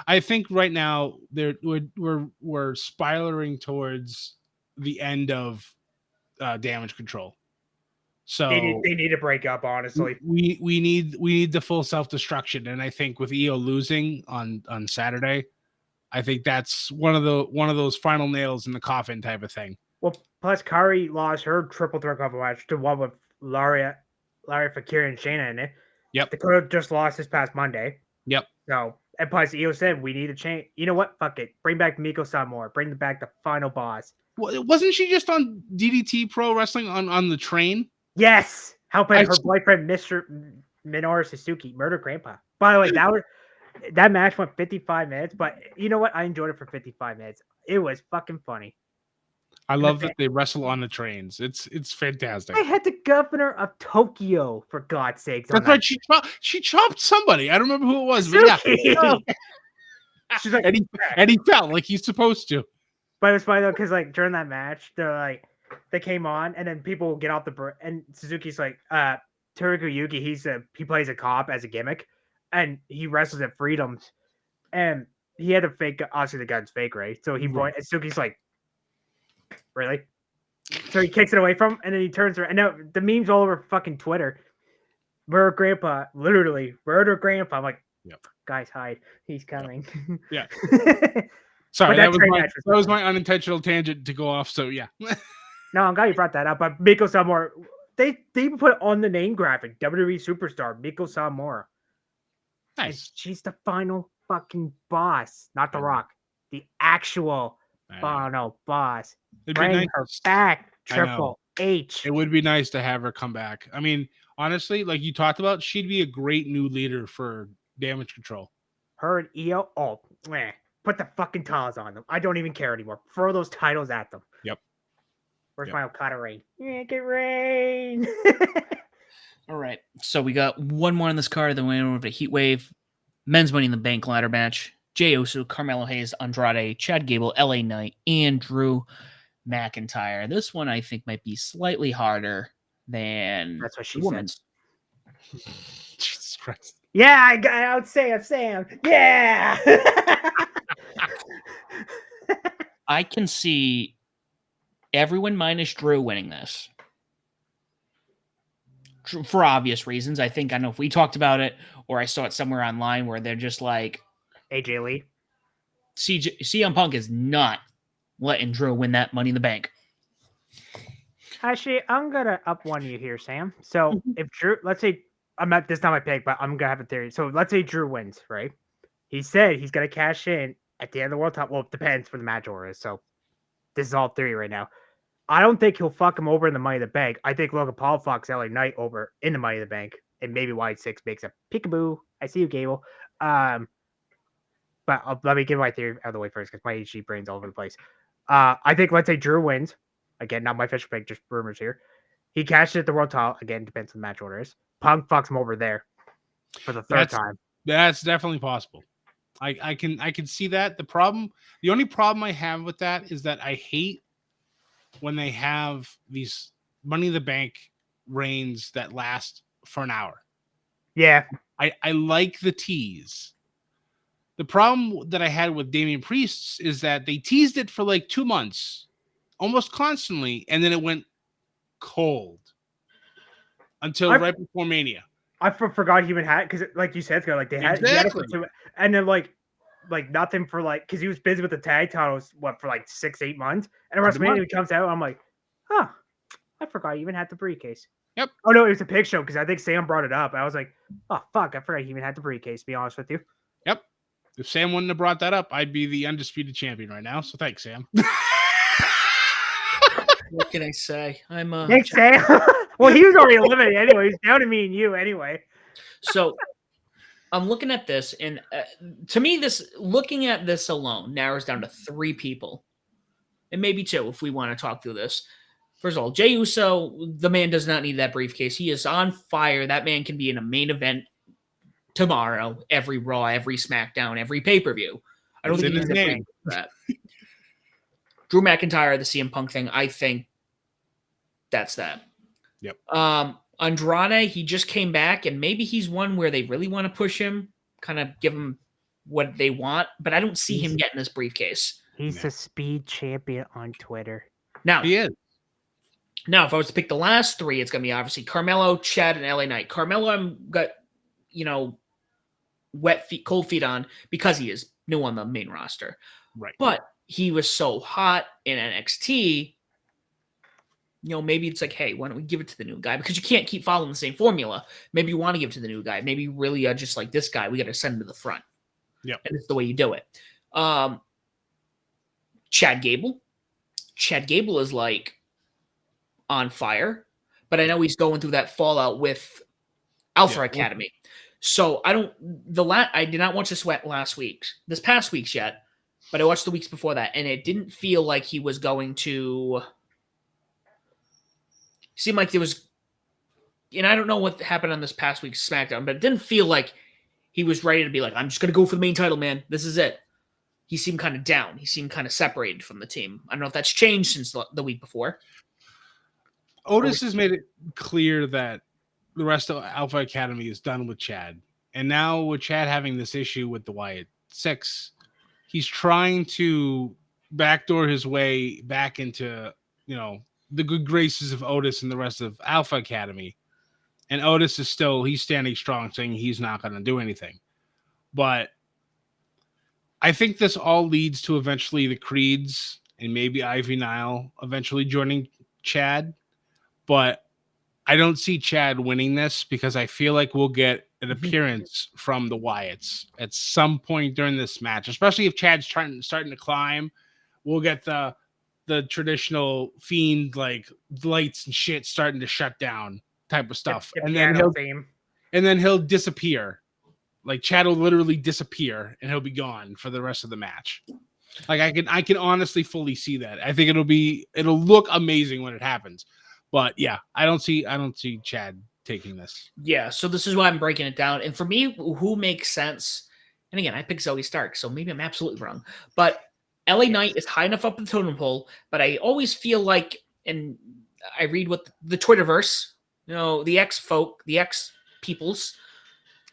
I think right now we're spiraling towards the end of Damage Control. So they need to break up. Honestly, we need the full self-destruction. And I think with Io losing on Saturday, I think that's one of those final nails in the coffin type of thing. Well, plus Kari lost her triple threat cover match to one with Larry Fakir and Shayna in it. Yep. Dakota just lost this past Monday. Yep. So, and plus Io said we need to change. You know what? Fuck it. Bring back Miko Satomura. Bring back the final boss. Well, wasn't she just on DDT Pro Wrestling on the train? Yes. Helping her boyfriend, Mr. Minoru Suzuki, murder Grandpa. By the way, that match went 55 minutes, but you know what? I enjoyed it for 55 minutes. It was fucking funny. I love that they wrestle on the trains. It's fantastic. I had the governor of Tokyo, for God's sakes. That's right. She chopped somebody. I don't remember who it was, but yeah. She's like, and he fell like he's supposed to. But it was funny though, because like during that match, they came on, and then people will get off the and Suzuki's like, Teruku Yuki, he plays a cop as a gimmick, and he wrestles at Freedoms, and he had a fake. Obviously, the gun's fake, right? So and Suzuki's like, really? So he kicks it away from him, and then he turns around. And now the memes all over fucking Twitter. Murder Grandpa, literally murder Grandpa. I'm like, yep. Guys, hide. He's coming. Yeah. Sorry, that was my unintentional tangent to go off. So yeah. No, I'm glad you brought that up. But Miko Samura, they even put it on the name graphic. WWE superstar Miko Samura. Nice. And she's the final fucking boss, not The Rock. The actual final boss. Bring her back, Triple H. It would be nice to have her come back. I mean, honestly, like you talked about, she'd be a great new leader for Damage Control. Her and Io, put the fucking titles on them. I don't even care anymore. Throw those titles at them. Yep. Where's my Okada Rain? Make it rain. All right. So we got one more on this card. Then we went over to Heatwave. Men's Money in the Bank ladder match. Jey Uso, Carmelo Hayes, Andrade, Chad Gable, LA Knight, and Drew McIntyre. This one I think might be slightly harder than That's what she women's. Jesus Christ. Yeah, I would say I'm Sam. Yeah. I can see everyone minus Drew winning this. For obvious reasons. I don't know if we talked about it or I saw it somewhere online where they're just like AJ Lee. CM Punk is not letting Drew win that Money in the Bank. Actually, I'm gonna up one you here, Sam. So if Drew, let's say this is not my pick, but I'm gonna have a theory. So let's say Drew wins, right? He said he's gonna cash in at the end of the World Cup. Well, it depends for the match order. So this is all theory right now. I don't think he'll fuck him over in the Money in the Bank. I think Logan Paul fucks LA Knight over in the Money in the Bank, and maybe White Six makes a peekaboo. I see you, Gable. But let me give my theory out of the way first because my HG brain's all over the place. I think let's say Drew wins. Again, not my official pick, just rumors here. He cashes at the World Title. Again, depends on the match orders. Punk fucks him over there for the third time. That's definitely possible. I can see that. The only problem I have with that is that I hate when they have these Money in the Bank reigns that last for an hour. Yeah. I like the tease. The problem that I had with Damian Priest is that they teased it for like 2 months, almost constantly, and then it went cold until right before Mania. I forgot he even had, because like you said, like they had, exactly. And then like nothing for because he was busy with the tag titles for like 6-8 months, and WrestleMania he comes out, I'm like, I forgot he even had the briefcase. Yep. Oh no, it was a pig show because I think Sam brought it up. I was like, oh fuck, I forgot he even had the briefcase. To be honest with you. Yep. If Sam wouldn't have brought that up, I'd be the undisputed champion right now. So thanks, Sam. What can I say? Thanks, Sam. Well, he was already eliminated anyway. He's down to me and you anyway. So I'm looking at this, and to me, looking at this alone narrows down to 3 people, and maybe 2 if we want to talk through this. First of all, Jey Uso, the man does not need that briefcase. He is on fire. That man can be in a main event tomorrow, every Raw, every SmackDown, every pay-per-view. I don't think he needs a briefcase for that. Drew McIntyre, the CM Punk thing, I think that's that. Yep. Andrade, he just came back, and maybe he's one where they really want to push him, kind of give him what they want, but I don't see him getting this briefcase. He's a speed champion on Twitter. Now, he is. Now, if I was to pick the last 3, it's going to be obviously Carmelo, Chad, and LA Knight. Carmelo, I've got, wet feet, cold feet on because he is new on the main roster. Right. But he was so hot in NXT, maybe it's like, hey, why don't we give it to the new guy? Because you can't keep following the same formula. Maybe you want to give it to the new guy. Maybe you really are just like this guy. We got to send him to the front. Yep. And it's the way you do it. Chad Gable. Chad Gable is like on fire, but I know he's going through that fallout with Alpha Academy. So I did not watch this past week's yet, but I watched the weeks before that, and it didn't feel like he was going to. Seemed like there was, and I don't know what happened on this past week's SmackDown, but it didn't feel like he was ready to be like, I'm just gonna go for the main title, man. This is it. He seemed kind of down. He seemed kind of separated from the team. I don't know if that's changed since the week before. Otis has made it clear that the rest of Alpha Academy is done with Chad. And now with Chad having this issue with the Wyatt Six, he's trying to backdoor his way back into, the good graces of Otis and the rest of Alpha Academy. And Otis is he's standing strong, saying he's not going to do anything. But I think this all leads to eventually the Creeds and maybe Ivy Nile eventually joining Chad. But I don't see Chad winning this because I feel like we'll get an appearance from the Wyatts at some point during this match, especially if Chad's starting to climb. We'll get the traditional Fiend like lights and shit starting to shut down type of stuff, and then he'll disappear. Like Chad will literally disappear and he'll be gone for the rest of the match. Like I can honestly fully see that. I think it'll look amazing when it happens. But yeah, I don't see Chad taking this. Yeah, so this is why I'm breaking it down. And for me, who makes sense, and again, I picked Zoe Stark, so maybe I'm absolutely wrong. But LA Knight is high enough up the totem pole, but I always feel like, and I read what the Twitterverse, the ex peoples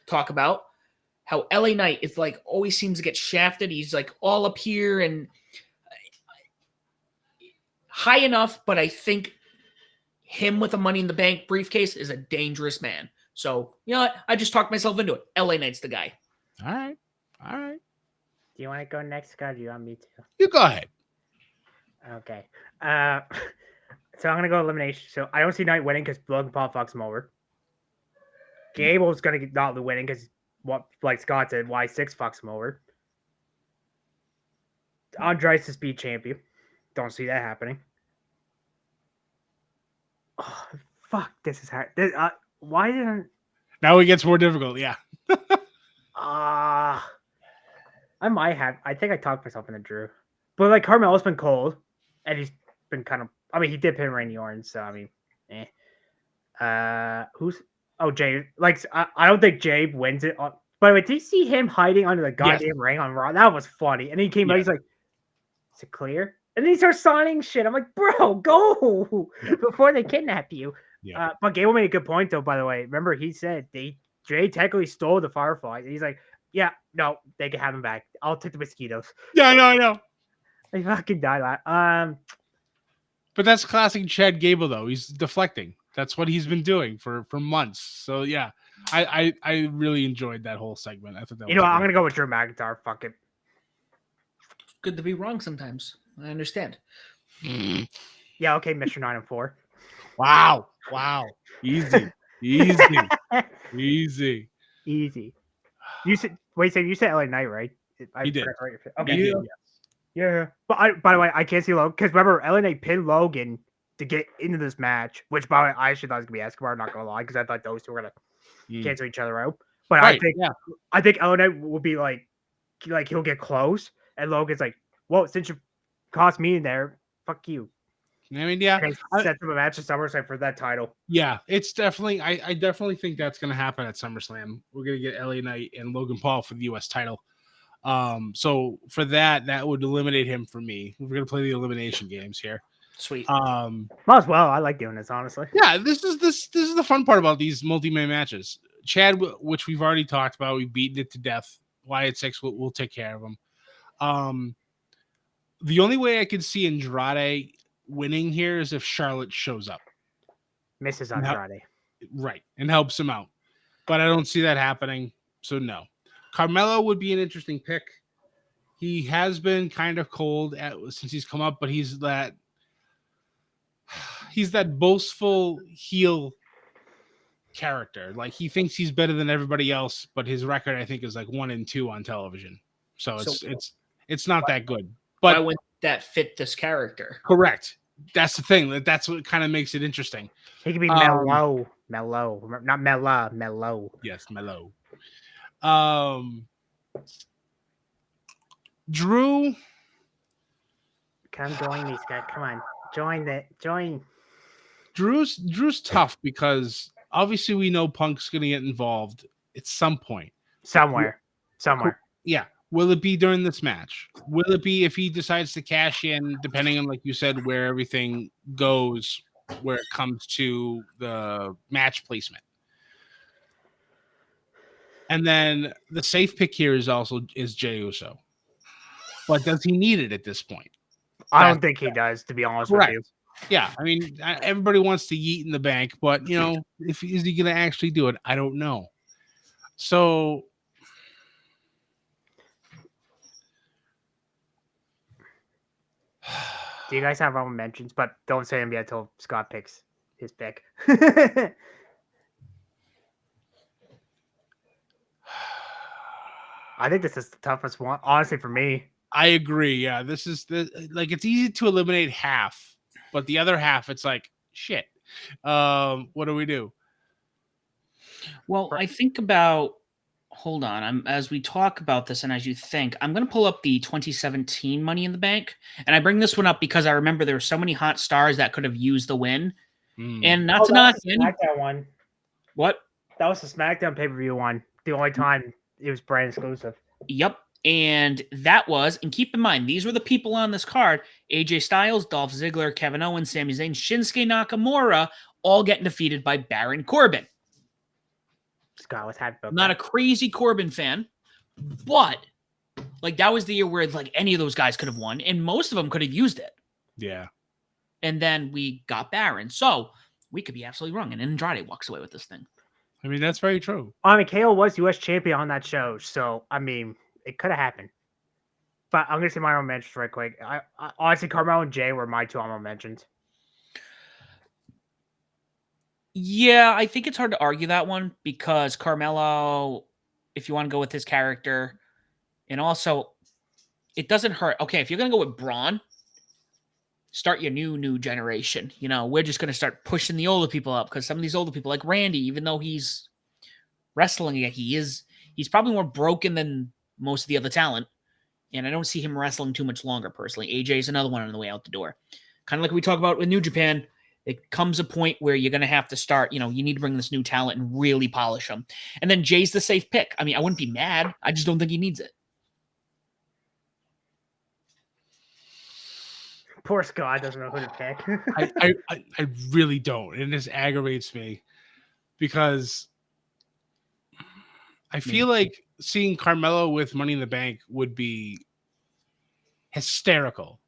talk about, how LA Knight is like always seems to get shafted. He's like all up here and high enough, but I think him with a Money in the Bank briefcase is a dangerous man. So, you know what? I just talked myself into it. LA Knight's the guy. All right. Do you want to go next, Scott? Do you want me to? You go ahead. Okay. So I'm going to go elimination. So I don't see Knight winning because Logan Paul fucks him over. Gable's going to not the winning because, like Scott said, Y6 fucks him over. Andrade's the speed champion. Don't see that happening. Oh, fuck, this is hard. Why didn't... Now it gets more difficult, yeah. I might have... I think I talked myself into Drew. But, like, Carmelo's been cold. And he's been kind of... I mean, he did pin Randy Orton, so, I mean, who's... Oh, Jay. Like, I don't think Jay wins it. By the way, did you see him hiding under the goddamn ring on Raw? That was funny. And he came out, he's like, is it clear? And then he starts signing shit. I'm like, bro, go before they kidnap you. Yeah. But Gable made a good point, though, by the way. Remember, he said Jay technically stole the Firefly. He's like, yeah, no, they can have him back. I'll take the mosquitoes. Yeah, I know. They fucking died. But that's classic Chad Gable, though. He's deflecting. That's what he's been doing for months. So, yeah, I really enjoyed that whole segment. I thought that I'm going to go with Drew McIntyre. Fuck it. Good to be wrong sometimes. I understand. Yeah, okay, Mr. 9 and 4. Wow. Easy. You said you said LA Knight, right? He did. Right? Okay. Yeah. But by the way, I can't see Logan because remember LA Knight pinned Logan to get into this match, which by the way, I actually thought it was gonna be Escobar, not gonna lie, because I thought those two were gonna cancel each other out. But right, I think LA Knight will be like he'll get close, and Logan's like, well, since you cost me in there, fuck you. I mean, yeah, set them a match at SummerSlam for that title. Yeah, it's definitely. I definitely think that's going to happen at SummerSlam. We're going to get LA Knight and Logan Paul for the U.S. title. So for that would eliminate him for me. We're going to play the elimination games here. Sweet. Might as well. I like doing this, honestly. Yeah, this is the fun part about these multi-man matches. Chad, which we've already talked about, we've beaten it to death. Wyatt Six, we'll take care of him. The only way I could see Andrade winning here is if Charlotte shows up. Mrs. Andrade. Right, and helps him out. But I don't see that happening, so no. Carmelo would be an interesting pick. He has been kind of cold since he's come up, but he's that boastful heel character. Like, he thinks he's better than everybody else, but his record, I think, is like 1-2 on television. So it's not that good. But why wouldn't that fit this character? Correct. That's the thing. That's what kind of makes it interesting. He could be mellow, not Mella, mellow. Yes, mellow. Drew. Come join me, Scott. Come on. Join. Drew's tough because obviously we know Punk's going to get involved at some point. Somewhere. Yeah. Will it be during this match? Will it be if he decides to cash in, depending on, like you said, where everything goes, where it comes to the match placement? And then the safe pick here is Jey Uso. But does he need it at this point? I don't think he does, to be honest with you. Yeah, I mean, everybody wants to yeet in the bank, but is he going to actually do it? I don't know. So, do you guys have honorable mentions? But don't say them yet until Scott picks his pick. I think this is the toughest one, honestly, for me. I agree. Yeah, this is it's easy to eliminate half, but the other half, it's like shit. What do we do? Well, I think about. Hold on. As we talk about this, and as you think, I'm going to pull up the 2017 Money in the Bank, and I bring this one up because I remember there were so many hot stars that could have used the win, and not to knock SmackDown one. What? That was the SmackDown pay-per-view one. The only time it was brand exclusive. Yep. And that was, and keep in mind, these were the people on this card: AJ Styles, Dolph Ziggler, Kevin Owens, Sami Zayn, Shinsuke Nakamura, all getting defeated by Baron Corbin. Scott was happy about Not a crazy Corbin fan, but that was the year where any of those guys could have won, and most of them could have used it. Yeah. And then we got Baron, so we could be absolutely wrong, and Andrade walks away with this thing. I mean, that's very true. I mean, KO was U.S. champion on that show, so I mean, it could have happened. But I'm gonna say my own mentions right quick. I honestly, Carmelo and Jay were my two honorable mentions. Yeah, I think it's hard to argue that one because Carmelo, if you want to go with his character, and also it doesn't hurt. Okay, if you're gonna go with Braun, start your new generation. We're just gonna start pushing the older people up because some of these older people, like Randy, even though he's wrestling, he's probably more broken than most of the other talent, and I don't see him wrestling too much longer personally. AJ is another one on the way out the door, kind of like we talk about with New Japan. It comes a point where you're going to have to start, you need to bring this new talent and really polish them. And then Jay's the safe pick. I mean, I wouldn't be mad. I just don't think he needs it. Poor Scott doesn't know who to pick. I really don't. And this aggravates me because I feel like seeing Carmelo with Money in the Bank would be hysterical,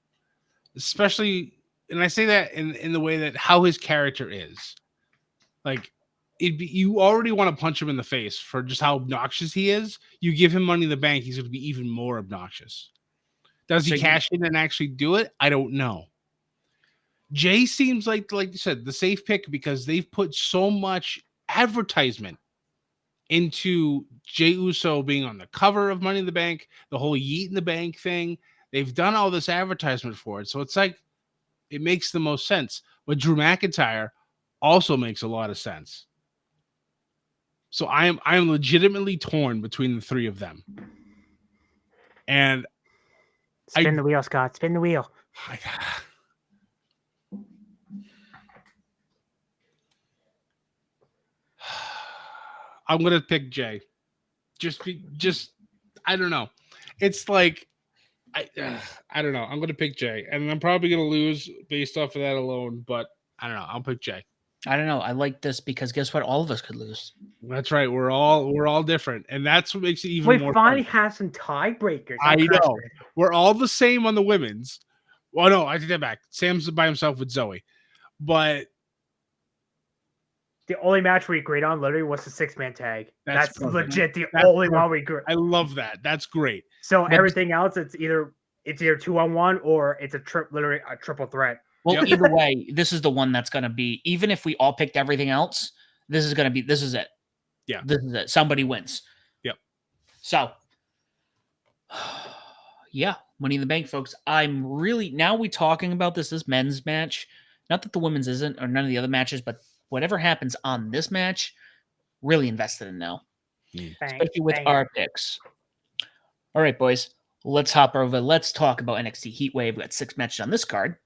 especially. And I say that in the way that how his character is. You already want to punch him in the face for just how obnoxious he is. You give him Money in the Bank, he's going to be even more obnoxious. Does he cash in and actually do it? I don't know. Jay seems like you said, the safe pick because they've put so much advertisement into Jey Uso being on the cover of Money in the Bank, the whole Yeet in the Bank thing. They've done all this advertisement for it. So it's like, it makes the most sense. But Drew McIntyre also makes a lot of sense. So I am legitimately torn between the three of them. And spin the wheel, Scott. Spin the wheel. I'm gonna pick Jay. Just I don't know. It's like I don't know. I'm gonna pick Jay, and I'm probably gonna lose based off of that alone. But I don't know. I'll pick Jay. I don't know. I like this because guess what? All of us could lose. That's right. We're all different, and that's what makes it even more. We finally have some tiebreakers. I know. We're all the same on the women's. Well, no, I take that back. Sam's by himself with Zoe, but the only match we agreed on literally was the 6-man tag. That's legit the that's only perfect. one we agreed. I love that. That's great. So everything else, it's either 2-on-1 or it's literally a triple threat. Well, either way, this is the one that's going to be, even if we all picked everything else, this is it. Yeah. This is it. Somebody wins. Yep. So, yeah, Money in the Bank, folks. I'm really, now we talking about this men's match. Not that the women's isn't, or none of the other matches, but whatever happens on this match, really invested in now. especially with our picks. All right, boys, let's hop over. Let's talk about NXT Heatwave. We got 6 matches on this card.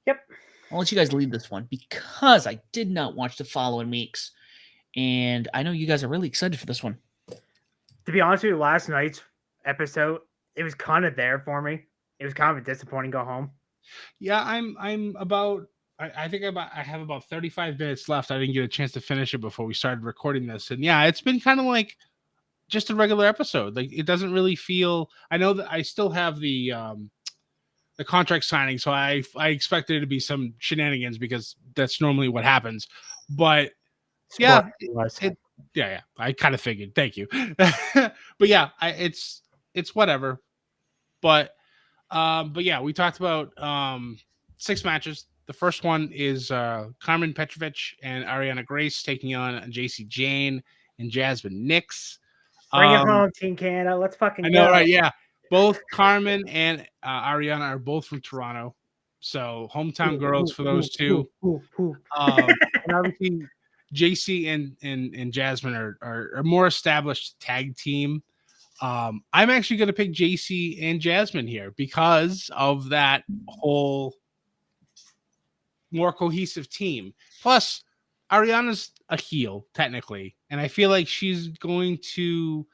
Yep. I'll let you guys lead this one because I did not watch the following weeks, and I know you guys are really excited for this one. To be honest with you, last night's episode, it was kind of there for me. It was kind of a disappointing go home. Yeah, I'm about. I think I have about 35 minutes left. I didn't get a chance to finish it before we started recording this, and yeah, it's been kind of like just a regular episode. Like it doesn't really feel. I know that I still have the contract signing, so I expected it to be some shenanigans because that's normally what happens. But yeah, yeah, I kind of figured. Thank you. But yeah, it's whatever. But yeah, we talked about 6 matches. The first one is Carmen Petrovich and Ariana Grace taking on JC Jane and Jasmine Nix. Bring it home, Team Canada. Let's fucking I know, go. right? Yeah. Both Carmen and Ariana are both from Toronto. So hometown girls for those two. And obviously JC and Jasmine are a more established tag team. I'm actually going to pick JC and Jasmine here because of that whole more cohesive team. Plus, Ariana's a heel, technically, and I feel like she's going to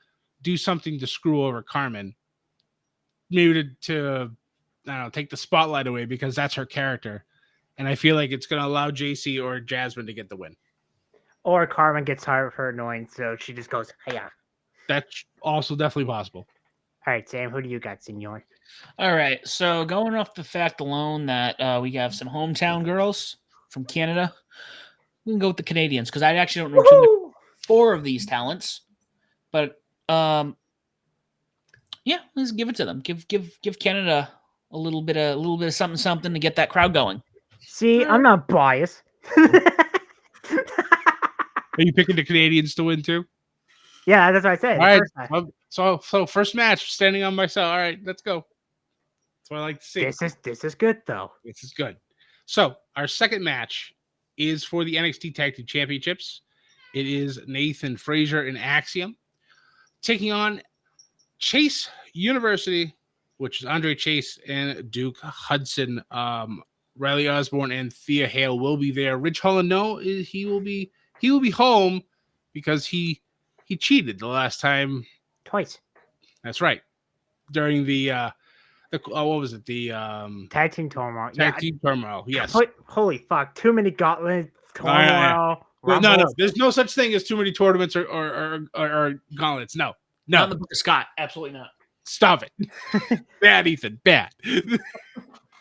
do something to screw over Carmen. Maybe to I don't know, take the spotlight away because that's her character. And I feel like it's going to allow JC or Jasmine to get the win. Or Carmen gets tired of her annoying, so she just goes, "Hiya." That's also definitely possible. All right, Sam, who do you got, senor? All right, so going off the fact alone that we have some hometown girls from Canada, we can go with the Canadians because I actually don't know too much 4 of these talents, but yeah, let's give it to them. Give Canada a little bit of something to get that crowd going. See, I'm not biased. Are you picking the Canadians to win too? Yeah, that's what I said. All right. So first match, standing on myself. All right, let's go. That's what I like to see. This is good though. This is good. So our second match is for the NXT Tag Team Championships. It is Nathan Frazier and Axiom taking on Chase University, which is Andre Chase and Duke Hudson. Riley Osborne and Thea Hale will be there. Rich Holland, no, he will be home because he cheated the last time. Twice. That's right. During the what was it? The tag team turmoil. Tag team turmoil. Yes. Holy fuck! Too many gauntlet turmoil. No. There's no such thing as too many tournaments or gauntlets. No. Not in the book of Scott. Absolutely not. Stop it. Bad, Ethan. Bad.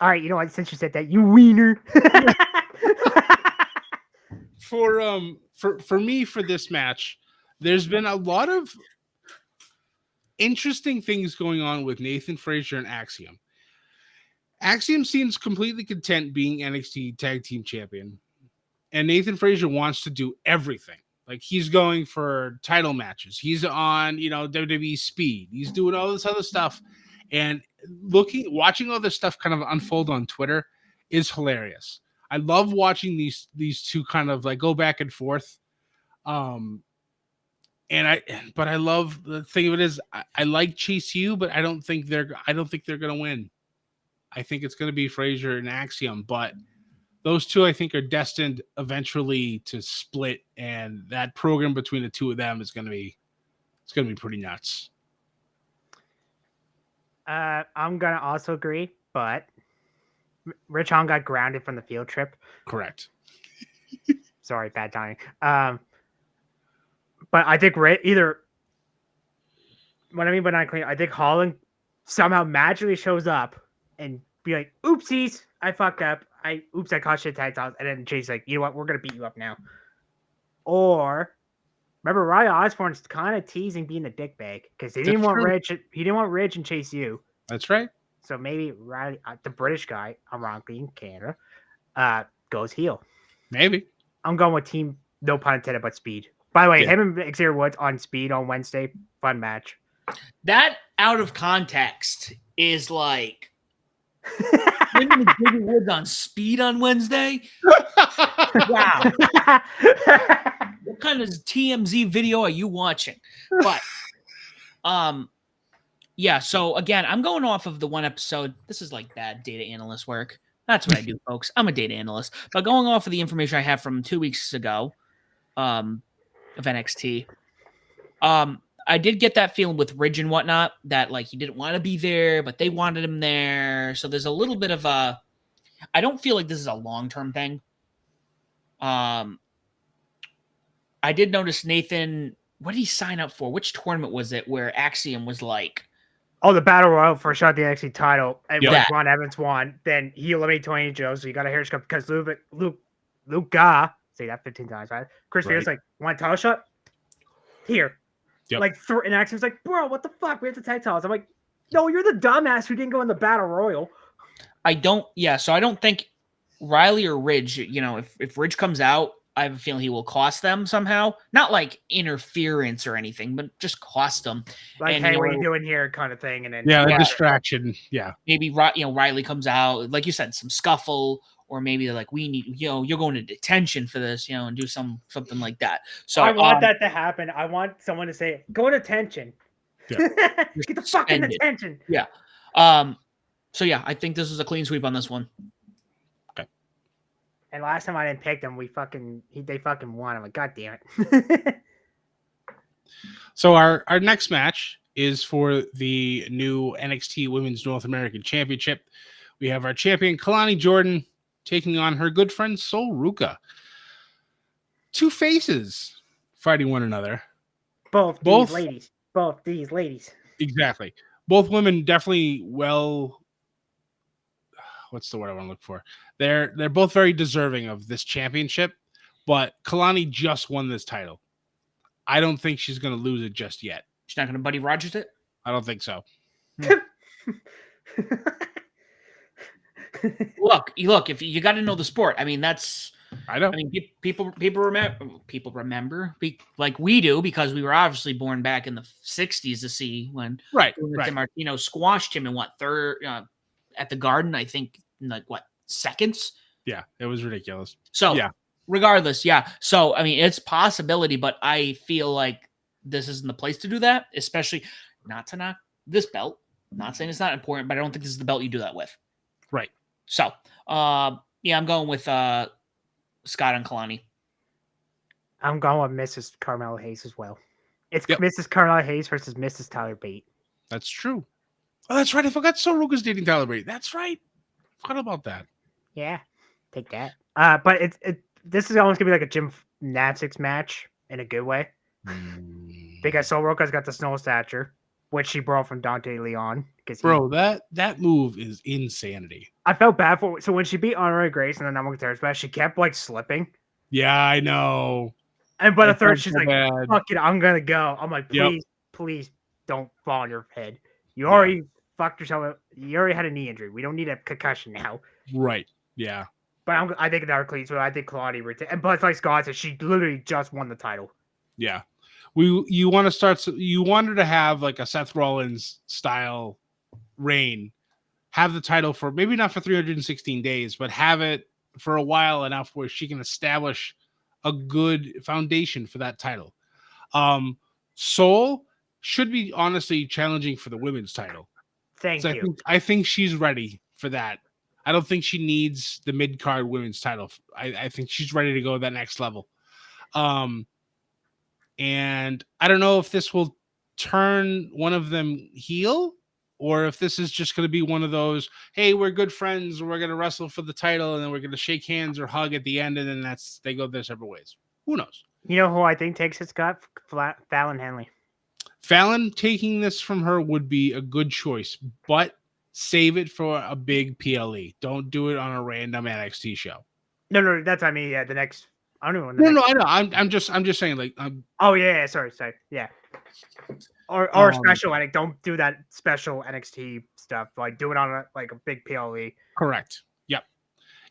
All right. You know what? Since you said that, you wiener. For me for this match, there's been a lot of interesting things going on with Nathan Frazier and Axiom. Axiom seems completely content being NXT Tag Team Champion, and Nathan Frazier wants to do everything. Like he's going for title matches. He's on, WWE Speed. He's doing all this other stuff, and watching all this stuff kind of unfold on Twitter is hilarious. I love watching these two kind of like go back and forth. But I love the thing of it is I like Chase U, but I don't think they're gonna win. I think it's gonna be Frazier and Axiom, but those two I think are destined eventually to split, and that program between the two of them is gonna be pretty nuts. I'm gonna also agree, but Rich Holland got grounded from the field trip. Correct. Sorry, bad timing. But I think what I mean by not clean, I think Holland somehow magically shows up and be like, "Oopsies, I fucked up. I cost you tag titles." And then Chase like, "You know what? We're gonna beat you up now." Or remember, Riley Osborne's kind of teasing being a dickbag because he didn't want Rich. He didn't want Rich and Chase U. That's right. So maybe Riley, the British guy, ironically in Canada, goes heel. Maybe. I'm going with team, no pun intended, but Speed. By the way, Yeah. him and Xavier Woods on Speed on Wednesday, fun match. That out of context is like him and Xavier Woods on Speed on Wednesday. Wow. What kind of TMZ video are you watching? But yeah, so again, I'm going off of the one episode. This is like bad data analyst work. That's what I do, folks. I'm a data analyst. But going off of the information I have from 2 weeks ago, of NXT, I did get that feeling with Ridge and whatnot that like he didn't want to be there, but they wanted him there. So there's a little bit of a. I don't feel like this is a long-term thing. I did notice Nathan. What did he sign up for? Which tournament was it where Axiom was like? Oh, the Battle Royal for shot the NXT title, and Yeah. when Ron Evans won, then he eliminated Tony Joe, so you got a hair scrub because Luke Ga, say that 15 times, right? Chris Fear's like, want a title shot? Here. Yep. Like, and Axiom's like, bro, what the fuck? We have the tag titles. I'm like, no, you're the dumbass who didn't go in the Battle Royal. So I don't think Riley or Ridge, if Ridge comes out, I have a feeling he will cost them somehow. Not like interference or anything, but just cost them. Like, And, hey, what are you doing here kind of thing. And then a distraction. Yeah. Maybe, Riley comes out, like you said, some scuffle, or maybe they're like, we need, you're going to detention for this, and do something like that. So I want that to happen. I want someone to say, go to detention. Yeah. Get the fucking detention. Yeah. So yeah, I think this is a clean sweep on this one. And last time I didn't pick them, they fucking won. I'm like, God damn it. So our next match is for the new NXT Women's North American Championship. We have our champion Kalani Jordan taking on her good friend Sol Ruka. Two faces fighting one another. Both these ladies. Exactly. Both women definitely what's the word I want to look for? They're both very deserving of this championship, but Kalani just won this title. I don't think she's going to lose it just yet. She's not going to Buddy Rogers it? I don't think so. Look, if you got to know the sport. I mean, I know. I mean, people remember like we do because we were obviously born back in the 60s to see when DiMartino squashed him in third at the Garden, I think in seconds. Yeah, it was ridiculous. So yeah, regardless, yeah. So I mean, it's possibility, but I feel like this isn't the place to do that, especially not to knock this belt. Not saying it's not important, but I don't think this is the belt you do that with. Right. So, yeah, I'm going with Scott and Kalani. I'm going with Mrs. Carmella Hayes as well. It's Mrs. Carmella Hayes versus Mrs. Tyler Bate. That's true. Oh, that's right. I forgot Sol Ruka's dating Tyler Bate. That's right. Forgot about that. Yeah, take that. But this is almost gonna be like a gymnastics match in a good way. Because Sol Ruka's got the snow stature, which she brought from Dante Leon. Bro, that move is insanity. I felt bad for so when she beat Honorary Grace in the number third match, she kept slipping. Yeah, I know. And by the third, she's like, "Fuck it, I'm gonna go." I'm like, please don't fall on your head. You already fucked yourself. You already had a knee injury. We don't need a concussion now. Right. Yeah. But I think they're clean. So I think Claudia and plus, like Scott said, she literally just won the title. Yeah. You want her to have like a Seth Rollins style reign, have the title for maybe not for 316 days, but have it for a while enough where she can establish a good foundation for that title. Sol should be honestly challenging for the women's title. Thank you. I think she's ready for that. I don't think she needs the mid-card women's title. I think she's ready to go to that next level. And I don't know if this will turn one of them heel or if this is just going to be one of those, hey, we're good friends, we're going to wrestle for the title, and then we're going to shake hands or hug at the end, and then they go their separate ways. Who knows? You know who I think takes it, Scott? Fallon Henley. Fallon taking this from her would be a good choice, but save it for a big PLE. Don't do it on a random NXT show. No, that's I mean, yeah, the next. I don't know. No, I know. I'm just saying, like. Oh yeah, sorry, yeah. Or special, like don't do that special NXT stuff. Like do it on a big PLE. Correct. Yep.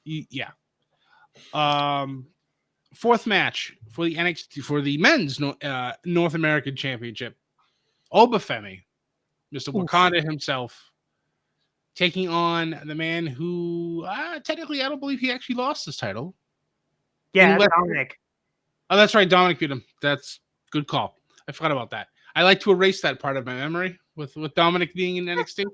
Yeah. Fourth match for the NXT for the men's North American Championship. Obafemi, Mr. Wakanda himself, taking on the man who technically I don't believe he actually lost his title. Yeah, in that's West- Dominic. Oh, that's right. Dominic beat him. That's good call. I forgot about that. I like to erase that part of my memory with Dominic being in NXT.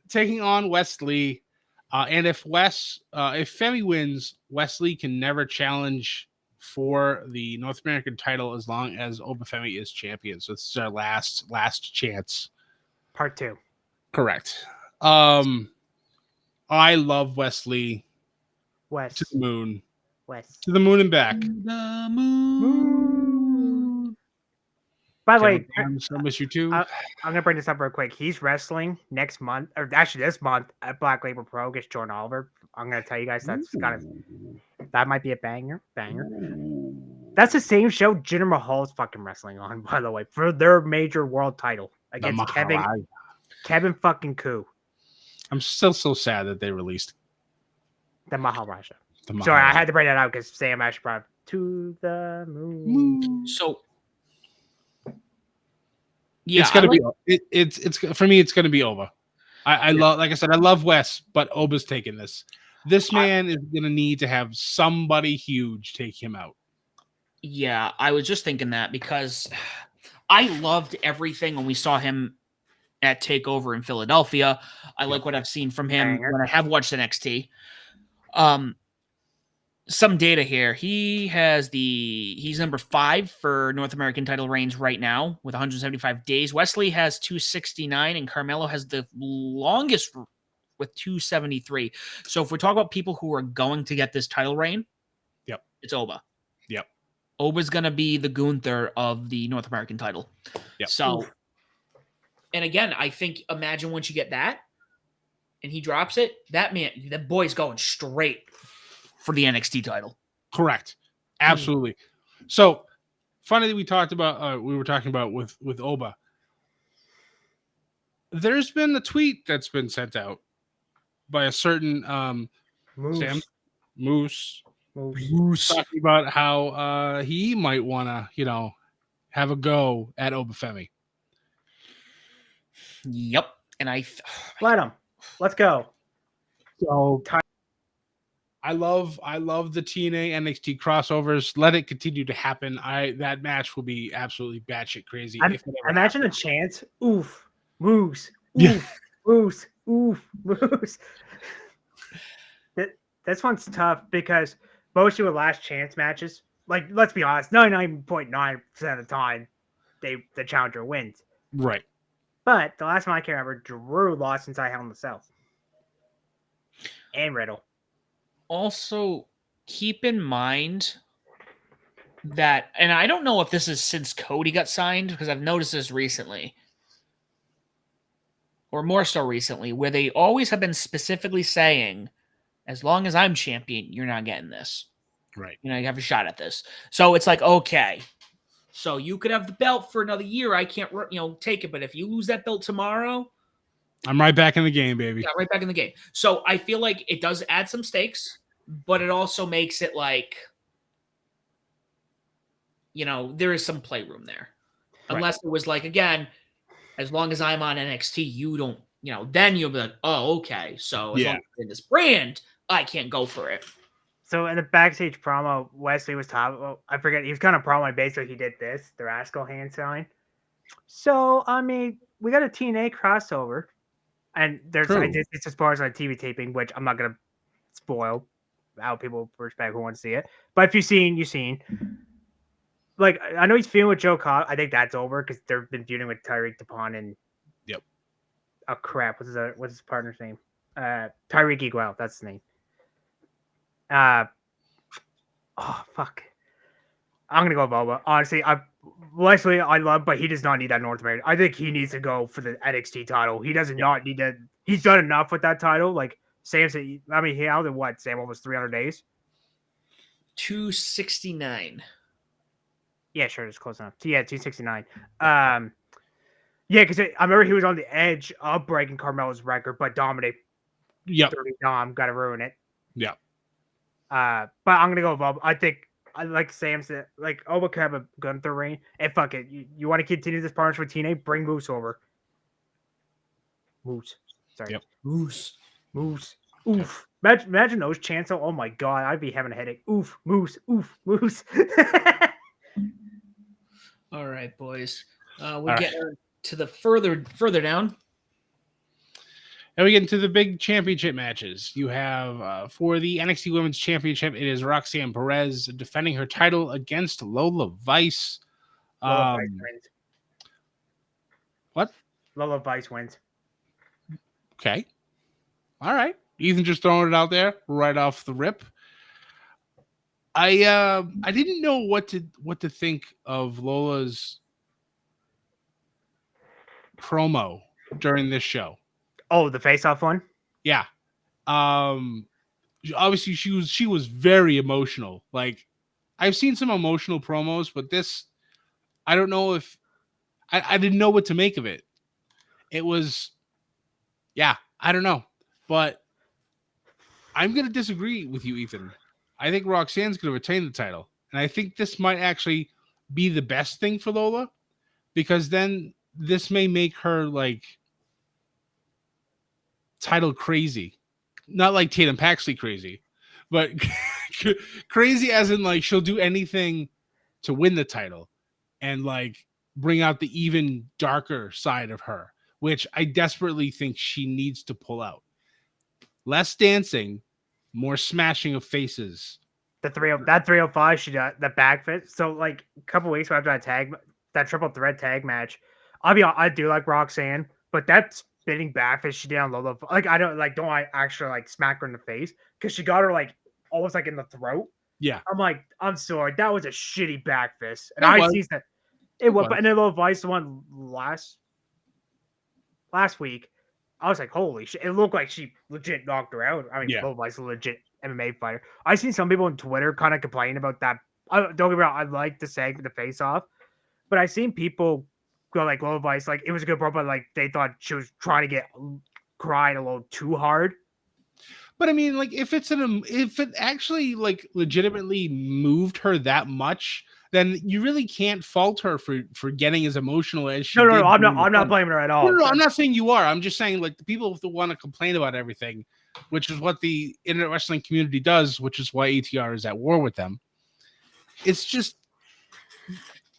Taking on Wesley. And if Femi wins, Wesley can never challenge for the North American title as long as Obafemi is champion. So this is our last chance. Part 2. Correct. I love Wesley West. to the moon. West. To the moon and back. The moon. By the way, I so miss you too. I'm gonna bring this up real quick. He's wrestling next month, or actually this month at Black Label Pro against Jordan Oliver. I'm gonna tell you guys that might be a banger. That's the same show Jinder Mahal's fucking wrestling on, by the way, for their major world title against Kevin fucking Koo. I'm still so sad that they released The Maharaja. the Sorry, I Maharaja. had to bring that out because Sam actually brought up to the moon. So, yeah, It's gonna be it's for me. It's gonna be Oba. I love, like I said, I love Wes, but Oba's taking this. This man is gonna need to have somebody huge take him out. Yeah, I was just thinking that because I loved everything when we saw him at TakeOver in Philadelphia. I like what I've seen from him Banger. when I have watched NXT. Some data here. He's number 5 for North American title reigns right now with 175 days. Wesley has 269 and Carmelo has the longest with 273. So if we talk about people who are going to get this title reign, Yep, it's Oba. Yep. Oba's going to be the Gunther of the North American title. Yep. So, and again, I think imagine once you get that and he drops it, that boy's going straight for the NXT title. Correct. Absolutely. So funny that we were talking about with Oba. There's been a tweet that's been sent out by a certain Moose. Moose Moose. talking about how he might want to, have a go at Obafemi. Yep. And Let him. Let's go. So I love the TNA NXT crossovers. Let it continue to happen. That match will be absolutely batshit crazy. Imagine the chance. Oof. Moose. Oof. Yeah. Moose. Oof. Moose. This one's tough because most of the last chance matches, like, let's be honest, 99.9% of the time, the challenger wins. Right. But the last time I can remember, Drew lost inside Hell in the Cell. And Riddle. Also, keep in mind that, and I don't know if this is since Cody got signed, because I've noticed this recently, or more so recently, where they always have been specifically saying, as long as I'm champion, you're not getting this. Right. You have a shot at this. So it's like, okay, so you could have the belt for another year. I can't, take it. But if you lose that belt tomorrow, I'm right back in the game, baby. yeah, right back in the game. So I feel like it does add some stakes, but it also makes it like, there is some playroom there. Right. Unless it was like, again, as long as I'm on NXT, you don't, then you'll be like, oh, okay. So as long as I'm in this brand, I can't go for it. So in the backstage promo, Wesley was talking. Well, I forget. He was kind of promo. Basically, he did this, the Rascal hand sign. So I mean, we got a TNA crossover, and I did this as far as on TV taping, which I'm not gonna spoil. How people respect who want to see it. But if you've seen. Like, I know he's feuding with Joe Cobb. I think that's over because they've been feuding with Tyreek DePon and. Yep. Oh crap! What's his partner's name? Tyreek Iguel. That's his name. Oh fuck! I'm gonna go with Boba. Honestly, Wesley I love, but he does not need that North American. I think he needs to go for the NXT title. He does not need that. He's done enough with that title. Like Sam said, I mean, he held in what? Sam almost 300 days. 269. Yeah, sure, it's close enough. Yeah, 269. Yeah, because I remember he was on the edge of breaking Carmelo's record, but Dominic. Yep. Dom got to ruin it. Yeah. But I'm gonna go with Boba. I think, like Sam said, like Oba could have a Gunther reign. And fuck it, you want to continue this partnership with TNA? Bring Moose over. Moose, sorry. Yep. Moose. Oof. Imagine those chants. Oh my god, I'd be having a headache. Oof, moose, oof, moose. All right, boys. We'll All get to the further down. And we get into the big championship matches. You have for the NXT Women's Championship, it is Roxanne Perez defending her title against Lola Vice. Lola Vice wins. What? Lola Vice wins. Okay. All right. Ethan just throwing it out there right off the rip. I didn't know what to think of Lola's promo during this show. Oh, the face-off one? Yeah. Obviously she was very emotional. Like, I've seen some emotional promos, but this, I don't know if I didn't know what to make of it. It was, yeah, I don't know, but I'm going to disagree with you, Ethan. I think Roxanne's going to retain the title, and I think this might actually be the best thing for Lola, because then this may make her like title crazy. Not like Tatum Paxley crazy, but crazy as in like she'll do anything to win the title and like bring out the even darker side of her, which I desperately think she needs to pull out. Less dancing, more smashing of faces. That 305, she got the back fit. So like a couple weeks after that triple threat tag match, I do like Roxanne, but that spinning back fist she did on Lola, like don't I actually like smack her in the face because she got her like almost like in the throat. Yeah, I'm like, I'm sorry, that was a shitty back fist, and It was. see that it was. But and then Lola Vice one last week, I was like, holy shit! It looked like she legit knocked her out. I mean, Yeah. Lola Vice is a legit MMA fighter. I've seen some people on Twitter kind of complain about that. Don't get me wrong, I like the segment, the face off, but I've seen people go like Lola Vice, like it was a good pro, but like they thought she was trying to get cried a little too hard. But I mean, like if it actually like legitimately moved her that much, then you really can't fault her for getting as emotional as she did. No, I'm not blaming her at all. No, I'm not saying you are. I'm just saying like the people who want to complain about everything, which is what the internet wrestling community does, which is why ATR is at war with them. It's just,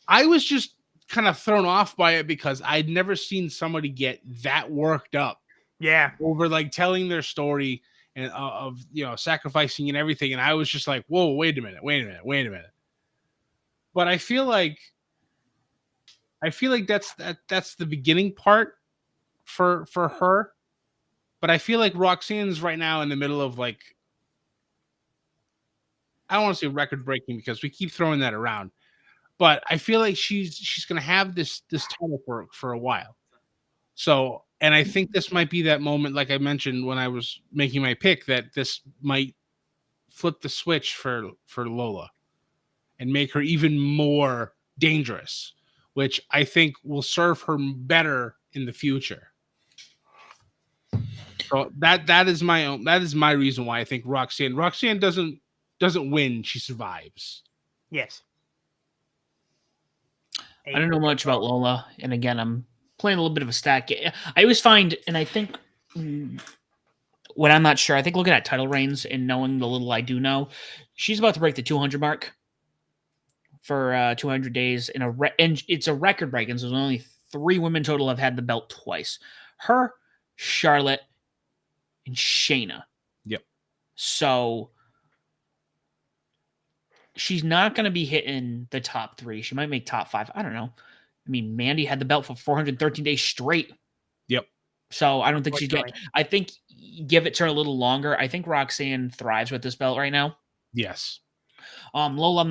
I was just kind of thrown off by it because I'd never seen somebody get that worked up. Yeah. Over like telling their story and of sacrificing and everything, and I was just like, whoa, wait a minute. But I feel like that's the beginning part for her. But I feel like Roxanne's right now in the middle of like, I don't want to say record breaking because we keep throwing that around, but I feel like she's gonna have this title for a while. So, and I think this might be that moment, like I mentioned when I was making my pick, that this might flip the switch for Lola and make her even more dangerous, which I think will serve her better in the future. So that is my reason why I think Roxanne doesn't win, she survives. Yes. I don't know much about Lola, and again, I'm playing a little bit of a stack. I always find, and I think when I'm not sure, I think looking at title reigns and knowing the little I do know, she's about to break the 200 mark for 200 days and it's a record breaking. So there's only 3 women total have had the belt twice: her, Charlotte, and Shayna. Yep. So she's not going to be hitting the top 3. She might make top 5. I don't know. I mean, Mandy had the belt for 413 days straight. Yep. So I don't think she's getting. I think give it to her a little longer. I think Roxanne thrives with this belt right now. Yes. Lola,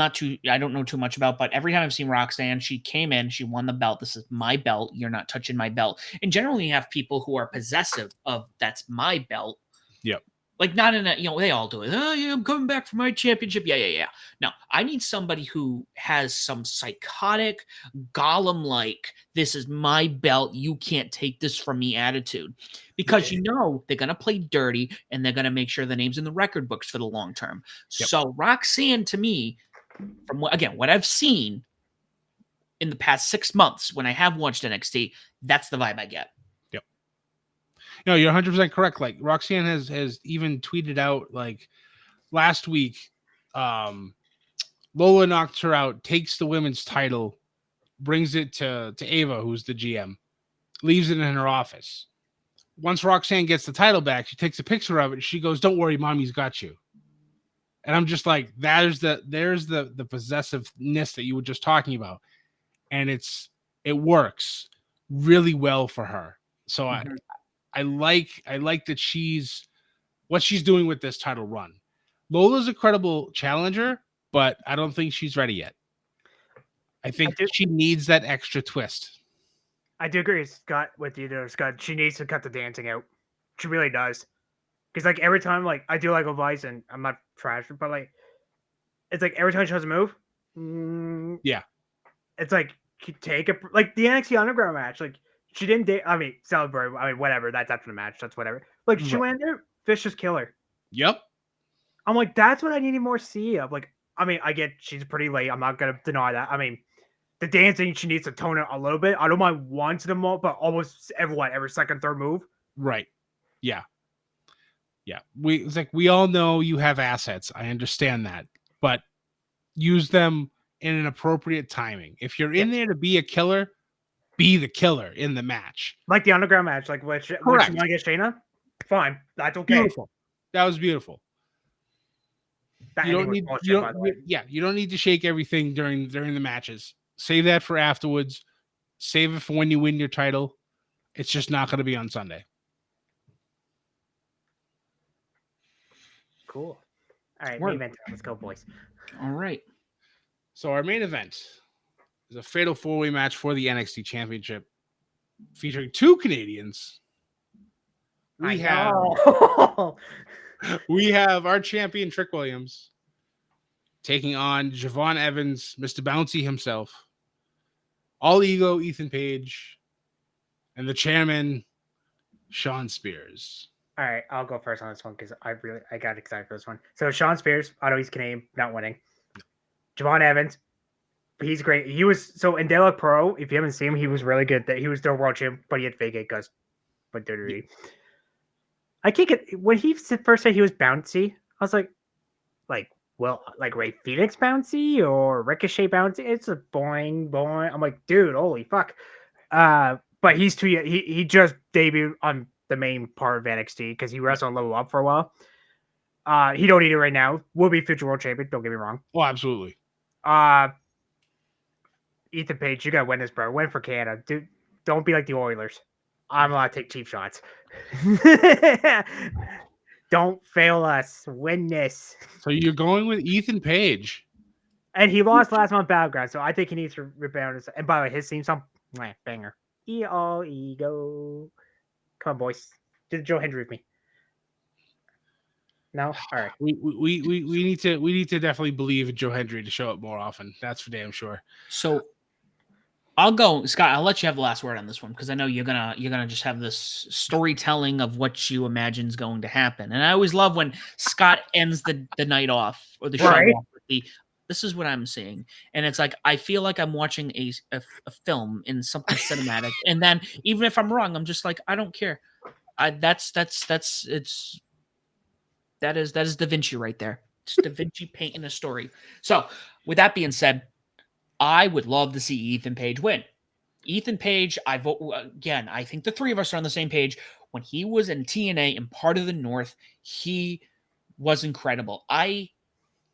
I don't know too much about, but every time I've seen Roxanne, she came in, she won the belt. This is my belt. You're not touching my belt. And generally, you have people who are possessive of that's my belt. Yep. Like not in a, they all do it. Oh yeah, I'm coming back for my championship. Yeah. No, I need somebody who has some psychotic, Gollum-like, this is my belt, you can't take this from me attitude. Because they're gonna play dirty and they're gonna make sure the name's in the record books for the long term. Yep. So Roxanne, to me, from what I've seen in the past 6 months when I have watched NXT, that's the vibe I get. No, you're 100% correct. Like Roxanne has even tweeted out like last week, Lola knocked her out, takes the women's title, brings it to Ava, who's the GM, leaves it in her office. Once Roxanne gets the title back, she takes a picture of it. She goes, "Don't worry, mommy's got you." And I'm just like, there's the possessiveness that you were just talking about, and it works really well for her. So Mhm. I like that what she's doing with this title run. Lola's a credible challenger, but I don't think she's ready yet. I think she needs that extra twist. I do agree, Scott, with you there, Scott. She needs to cut the dancing out. She really does. Because like every time, like I do like advice, and I'm not trash, but like it's like every time she does a move, Yeah. it's like take it like the NXT Underground match. Like she didn't. I mean, celebrate. I mean, whatever. That's after the match. That's whatever. Like she went there, vicious killer. Yep. I'm like, that's what I needed more see of. Like, I mean, I get she's pretty late. I'm not gonna deny that. I mean, the dancing she needs to tone it a little bit. I don't mind once in a moment, but almost every second, third move. Right. Yeah. Yeah. It's like we all know you have assets. I understand that, but use them in an appropriate timing. If you're in there to be a killer, be the killer in the match. Like the Underground match, like when she want to get Shayna, fine, that's okay. Beautiful. That was beautiful. That You don't need bullshit, by the way. you don't need to shake everything during the matches. Save that for afterwards. Save it for when you win your title. It's just not going to be on Sunday. Cool. All right, main event. Let's go, boys. All right. So our main event is a fatal 4-way match for the NXT Championship, featuring 2 Canadians. We have our champion Trick Williams taking on Javon Evans, Mr. Bouncy himself, All Ego Ethan Page, and the chairman Sean Spears. All right, I'll go first on this one because I got excited for this one. So Sean Spears, I know he's Canadian, not winning. Javon Evans, he's great. He was so in De La Pro. If you haven't seen him, he was really good. That he was their world champ, but he had fake it because WWE. I can't get when he first said he was bouncy. I was like Ray Phoenix bouncy or Ricochet bouncy. It's a boing. I'm like, dude, holy fuck. But he's too. He just debuted on the main part of NXT because he wrestled on Level Up for a while. He don't need it right now. Will be future world champion. Don't get me wrong. Oh, absolutely. Ethan Page, you gotta win this, bro. Win for Canada, dude. Don't be like the Oilers. I'm allowed to take cheap shots. Don't fail us. Win this. So you're going with Ethan Page. And he lost last month Battleground, so I think he needs to rebound. And by the way, his theme song, banger. All ego. Come on, boys. Did Joe Hendry with me? No? All right. We need to definitely believe in Joe Hendry to show up more often. That's for damn sure. So I'll go, Scott. I'll let you have the last word on this one because I know you're gonna just have this storytelling of what you imagine is going to happen. And I always love when Scott ends the night off or the show off with this is what I'm seeing, and it's like I feel like I'm watching a film in something cinematic. And then even if I'm wrong, I'm just like I don't care. That is Da Vinci right there. It's Da Vinci painting a story. So with that being said, I would love to see Ethan Page win. Ethan Page, I vote again. I think the three of us are on the same page. When he was in TNA and part of the North, he was incredible. I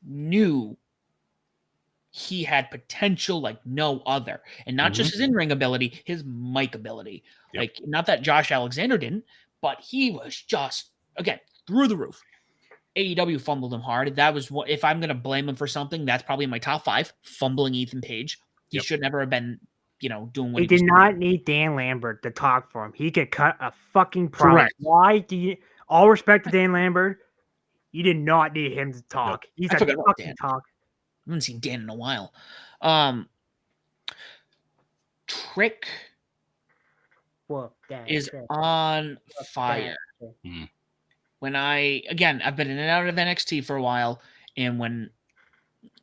knew he had potential like no other, and not just his in-ring ability, his mic ability. Yep. Like not that Josh Alexander didn't, but he was just again through the roof. AEW fumbled him hard. That was what, if I'm going to blame him for something, that's probably in my top 5, fumbling Ethan Page. He should never have been, doing what he did not need Dan Lambert to talk for him. He could cut a fucking promo. Correct. Why do you, all respect to Dan Lambert, you did not need him to talk. He's a fucking talk. I haven't seen Dan in a while. Trick is on fire. When I've been in and out of NXT for a while, and when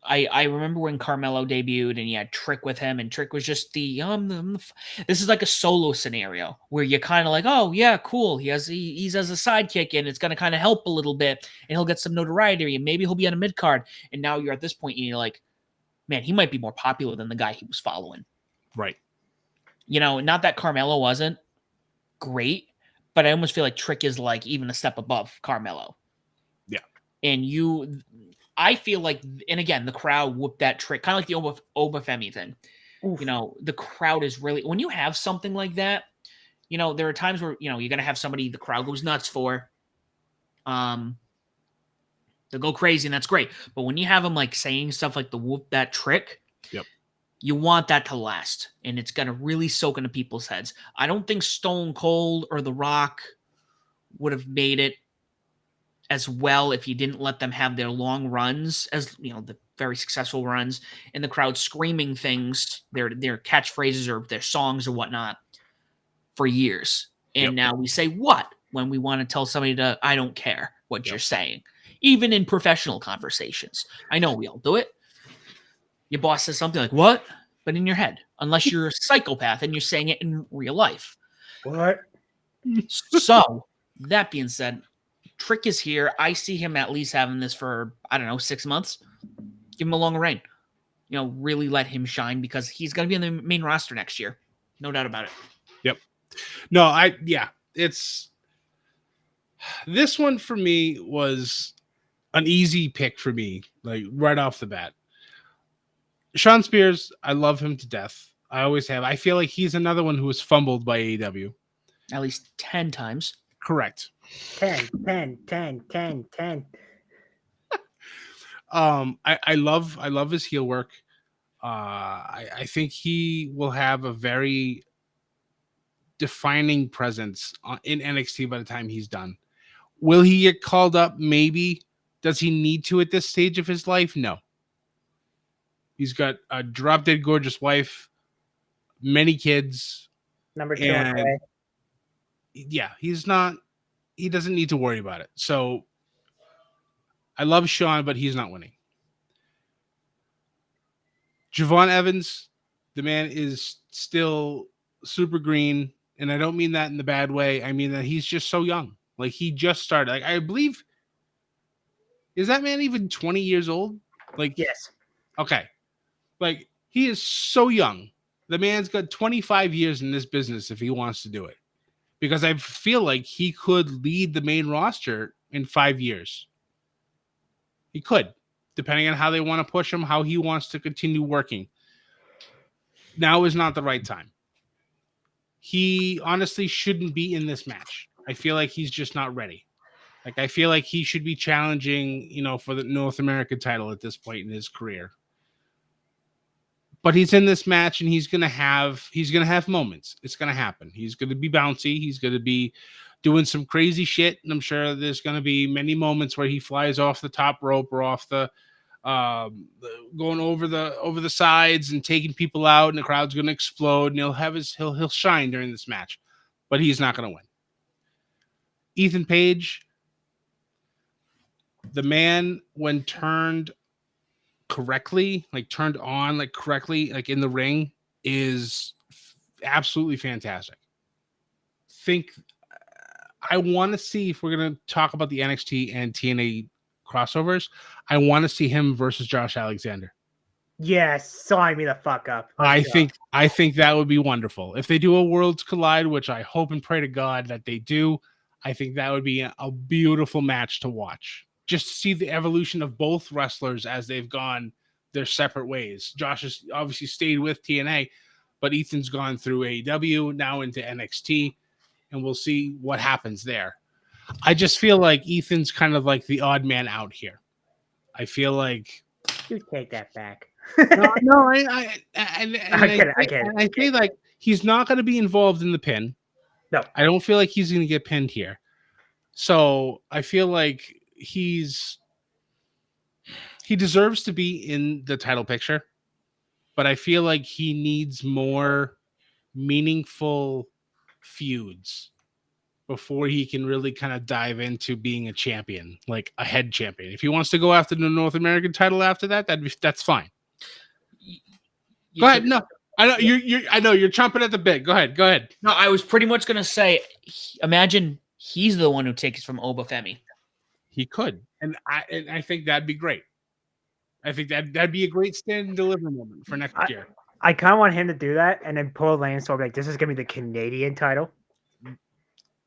I remember when Carmelo debuted and he had Trick with him, and Trick was just this is like a solo scenario where you're kind of like, oh yeah, cool. He's as a sidekick and it's gonna kind of help a little bit, and he'll get some notoriety and maybe he'll be on a mid card. And now you're at this point and you're like, man, he might be more popular than the guy he was following. Right. Not that Carmelo wasn't great, but I almost feel like Trick is like even a step above Carmelo. Yeah. And I feel like, and again, the crowd whooped that Trick, kind of like the Obafemi thing. Oof. The crowd is really, when you have something like that, there are times where, you're going to have somebody the crowd goes nuts for. They'll go crazy, and that's great. But when you have them like saying stuff like the whoop that Trick, yep, you want that to last, and it's going to really soak into people's heads. I don't think Stone Cold or The Rock would have made it as well if you didn't let them have their long runs, as the very successful runs, and the crowd screaming things, their catchphrases or their songs or whatnot for years. And now we say what when we want to tell somebody I don't care what you're saying, even in professional conversations. I know we all do it. Your boss says something like, what? But in your head, unless you're a psychopath and you're saying it in real life. What? So that being said, Trick is here. I see him at least having this for, 6 months. Give him a longer reign. Really let him shine, because he's going to be on the main roster next year. No doubt about it. Yep. No, it's this one for me was an easy pick for me, like right off the bat. Sean Spears, I love him to death. I always have. I feel like he's another one who was fumbled by AEW. At least 10 times. Correct. 10. I love his heel work. I think he will have a very defining presence in NXT by the time he's done. Will he get called up? Maybe. Does he need to at this stage of his life? No. He's got a drop-dead gorgeous wife, many kids. Number 2 on the way. Yeah, he doesn't need to worry about it. So I love Sean, but he's not winning. Javon Evans, the man is still super green, and I don't mean that in the bad way. I mean that he's just so young. Like, he just started. Like, I believe, is that man even 20 years old? Like, yes. Okay. Like, he is so young. The man's got 25 years in this business if he wants to do it. Because I feel like he could lead the main roster in 5 years. He could, depending on how they want to push him, how he wants to continue working. Now is not the right time. He honestly shouldn't be in this match. I feel like he's just not ready. Like, I feel like he should be challenging, for the North American title at this point in his career. But he's in this match, and he's gonna have moments. It's gonna happen. He's gonna be bouncy. He's gonna be doing some crazy shit, and I'm sure there's gonna be many moments where he flies off the top rope or off the going over the sides and taking people out, and the crowd's gonna explode, and he'll shine during this match, but he's not gonna win. Ethan Page, the man, when turned correctly, turned on correctly, in the ring, is absolutely fantastic. I want to see, if we're going to talk about the NXT and TNA crossovers, I want to see him versus Josh Alexander. Yes, sign me the fuck up. I think that would be wonderful. If they do a Worlds Collide, which I hope and pray to God that they do, I think that would be a beautiful match to watch. Just to see the evolution of both wrestlers as they've gone their separate ways. Josh has obviously stayed with TNA, but Ethan's gone through AEW, now into NXT, and we'll see what happens there. I just feel like Ethan's kind of like the odd man out here. I feel like... You take that back. No, I say, like, he's not going to be involved in the pin. No. I don't feel like he's going to get pinned here. So I feel like he deserves to be in the title picture, but I feel like he needs more meaningful feuds before he can really kind of dive into being a champion, like a head champion. If he wants to go after the North American title after that, that's fine. Go ahead. No, I know I know you're chomping at the bit. Go ahead. No, I was pretty much gonna say, imagine he's the one who takes from Obafemi. He could, and I think that'd be great. I think that'd be a great stand and deliver moment for next year. I kind of want him to do that and then pull Lance over like, this is gonna be the Canadian title.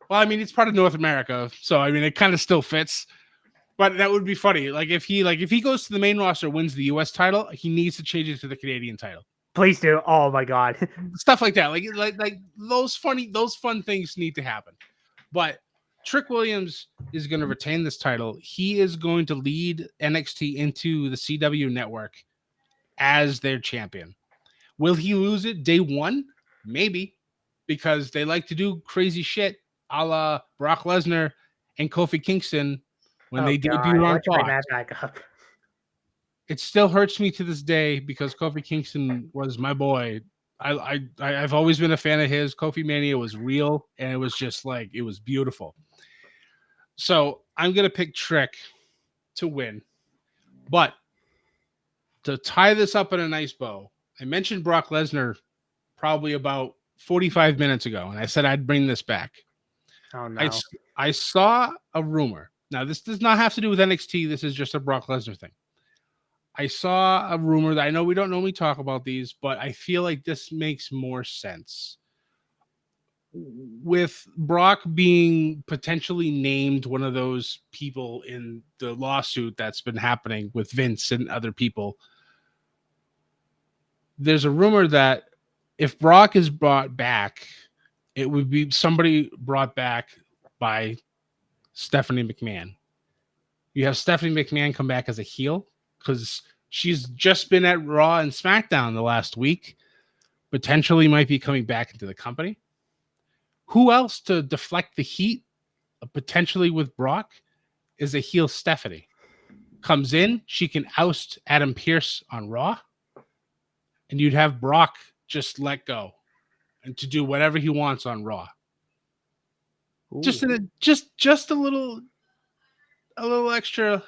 Well, I mean, it's part of North America, so I mean, it kind of still fits. But that would be funny. Like if he goes to the main roster, wins the U.S. title, he needs to change it to the Canadian title. Please do. Oh my god, stuff like that. Like those fun things need to happen. But Trick Williams is going to retain this title. He is going to lead NXT into the CW network as their champion. Will he lose it day one? Maybe, because they like to do crazy shit, a la Brock Lesnar and Kofi Kingston when they debuted on Fox. That back up. It still hurts me to this day because Kofi Kingston was my boy. I've always been a fan of his. Kofi Mania was real, and it was just like, it was beautiful. So I'm going to pick Trick to win. But to tie this up in a nice bow, I mentioned Brock Lesnar probably about 45 minutes ago, and I said I'd bring this back. Oh, no. I saw a rumor. Now, this does not have to do with NXT. This is just a Brock Lesnar thing. I saw a rumor that I know we don't normally talk about these, but I feel like this makes more sense. With Brock being potentially named one of those people in the lawsuit that's been happening with Vince and other people, there's a rumor that if Brock is brought back, it would be somebody brought back by Stephanie McMahon. You have Stephanie McMahon come back as a heel because she's just been at Raw and SmackDown the last week. Potentially might be coming back into the company. Who else to deflect the heat, potentially with Brock, is a heel Stephanie. Comes in, she can oust Adam Pearce on Raw, and you'd have Brock just let go and to do whatever he wants on Raw. Ooh. Just a little extra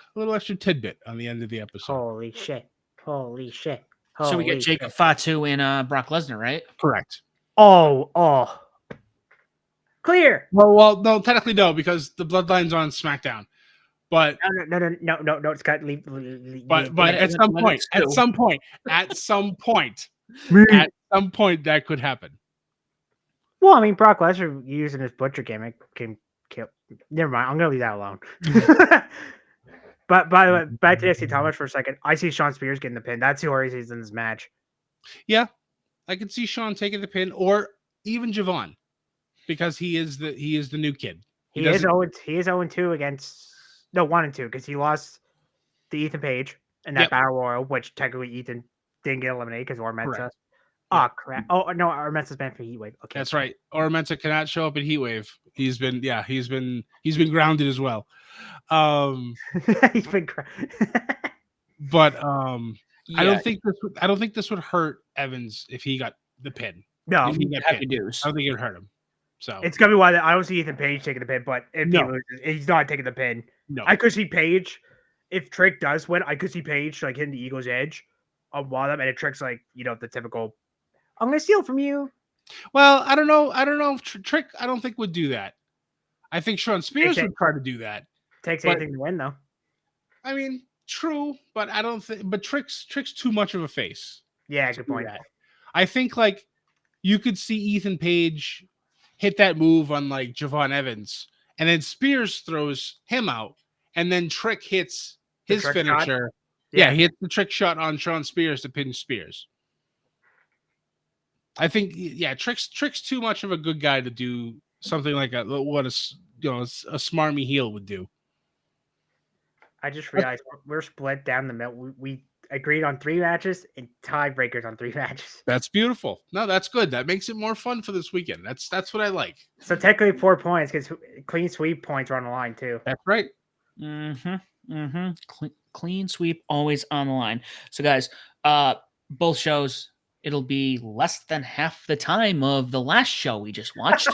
tidbit on the end of the episode. Holy shit. So we get Jacob Fatu and Brock Lesnar, right? Correct. Oh. Clear. Well, no, technically no, because the Bloodline's on SmackDown. But no, it's got leave. But at some point, that could happen. Well, I mean, Brock Lesnar using his butcher gimmick can kill. Never mind. I'm gonna leave that alone. But by the way, back to NXT Thomas for a second. I see Sean Spears getting the pin. That's who he sees in this match. Yeah, I could see Sean taking the pin, or even Javon, because he is the new kid. He is 0-2 against 1-2 because he lost to Ethan Page in that Battle Royal, which technically Ethan didn't get eliminated because Ormensa. Oh crap! Oh no, Ormensa's banned for Heatwave. Okay, that's right. Ormensa cannot show up at Heatwave. He's been grounded as well. He's been but I don't think this would hurt Evans if he got the pin. No, if he got happy dues. I don't think it would hurt him. So it's gonna be why I don't see Ethan Page taking the pin, but if he loses, he's not taking the pin. No, I could see Page. If Trick does win, I could see Page like hitting the Eagle's Edge on one of them, and it Trick's like the typical, I'm gonna steal from you. Well, I don't know if Trick. I don't think would do that. I think Sean Spears would try to do that. Takes anything to win, though. I mean, true, but I don't think. But Trick's too much of a face. Yeah, good point. I think like you could see Ethan Page hit that move on like Javon Evans, and then Spears throws him out, and then Trick hits his finisher. Yeah, he hits the trick shot on Sean Spears to pin Spears. I think Trick's too much of a good guy to do something like what a smarmy heel would do. I just realized we're split down the middle. We agreed on 3 matches and tiebreakers on 3 matches. That's beautiful. No, that's good. That makes it more fun for this weekend. That's what I like. So technically 4 points because clean sweep points are on the line too. That's right. Clean sweep always on the line. So guys, both shows, it'll be less than half the time of the last show we just watched.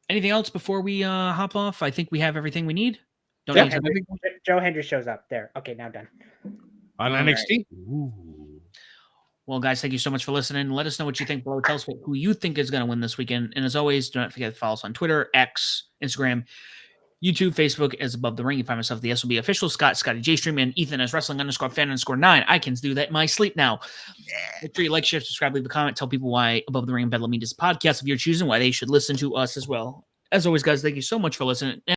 Anything else before we hop off? I think we have everything we need. Don't Yeah, need to- Joe Hendry shows up there. Okay, now done. on All NXT. Well, guys, thank you so much for listening. Let us know what you think below. Tell us who you think is going to win this weekend. And as always, do not forget to follow us on Twitter, X, Instagram, YouTube, Facebook as Above the Ring. You find myself the SOB official, Scotty J Stream, and Ethan as Wrestling_fan_9. I can do that in my sleep now. Make sure you like, share, subscribe, leave a comment, tell people why Above the Ring and Bedlam Media is a podcast of your choosing, why they should listen to us as well. As always, guys, thank you so much for listening.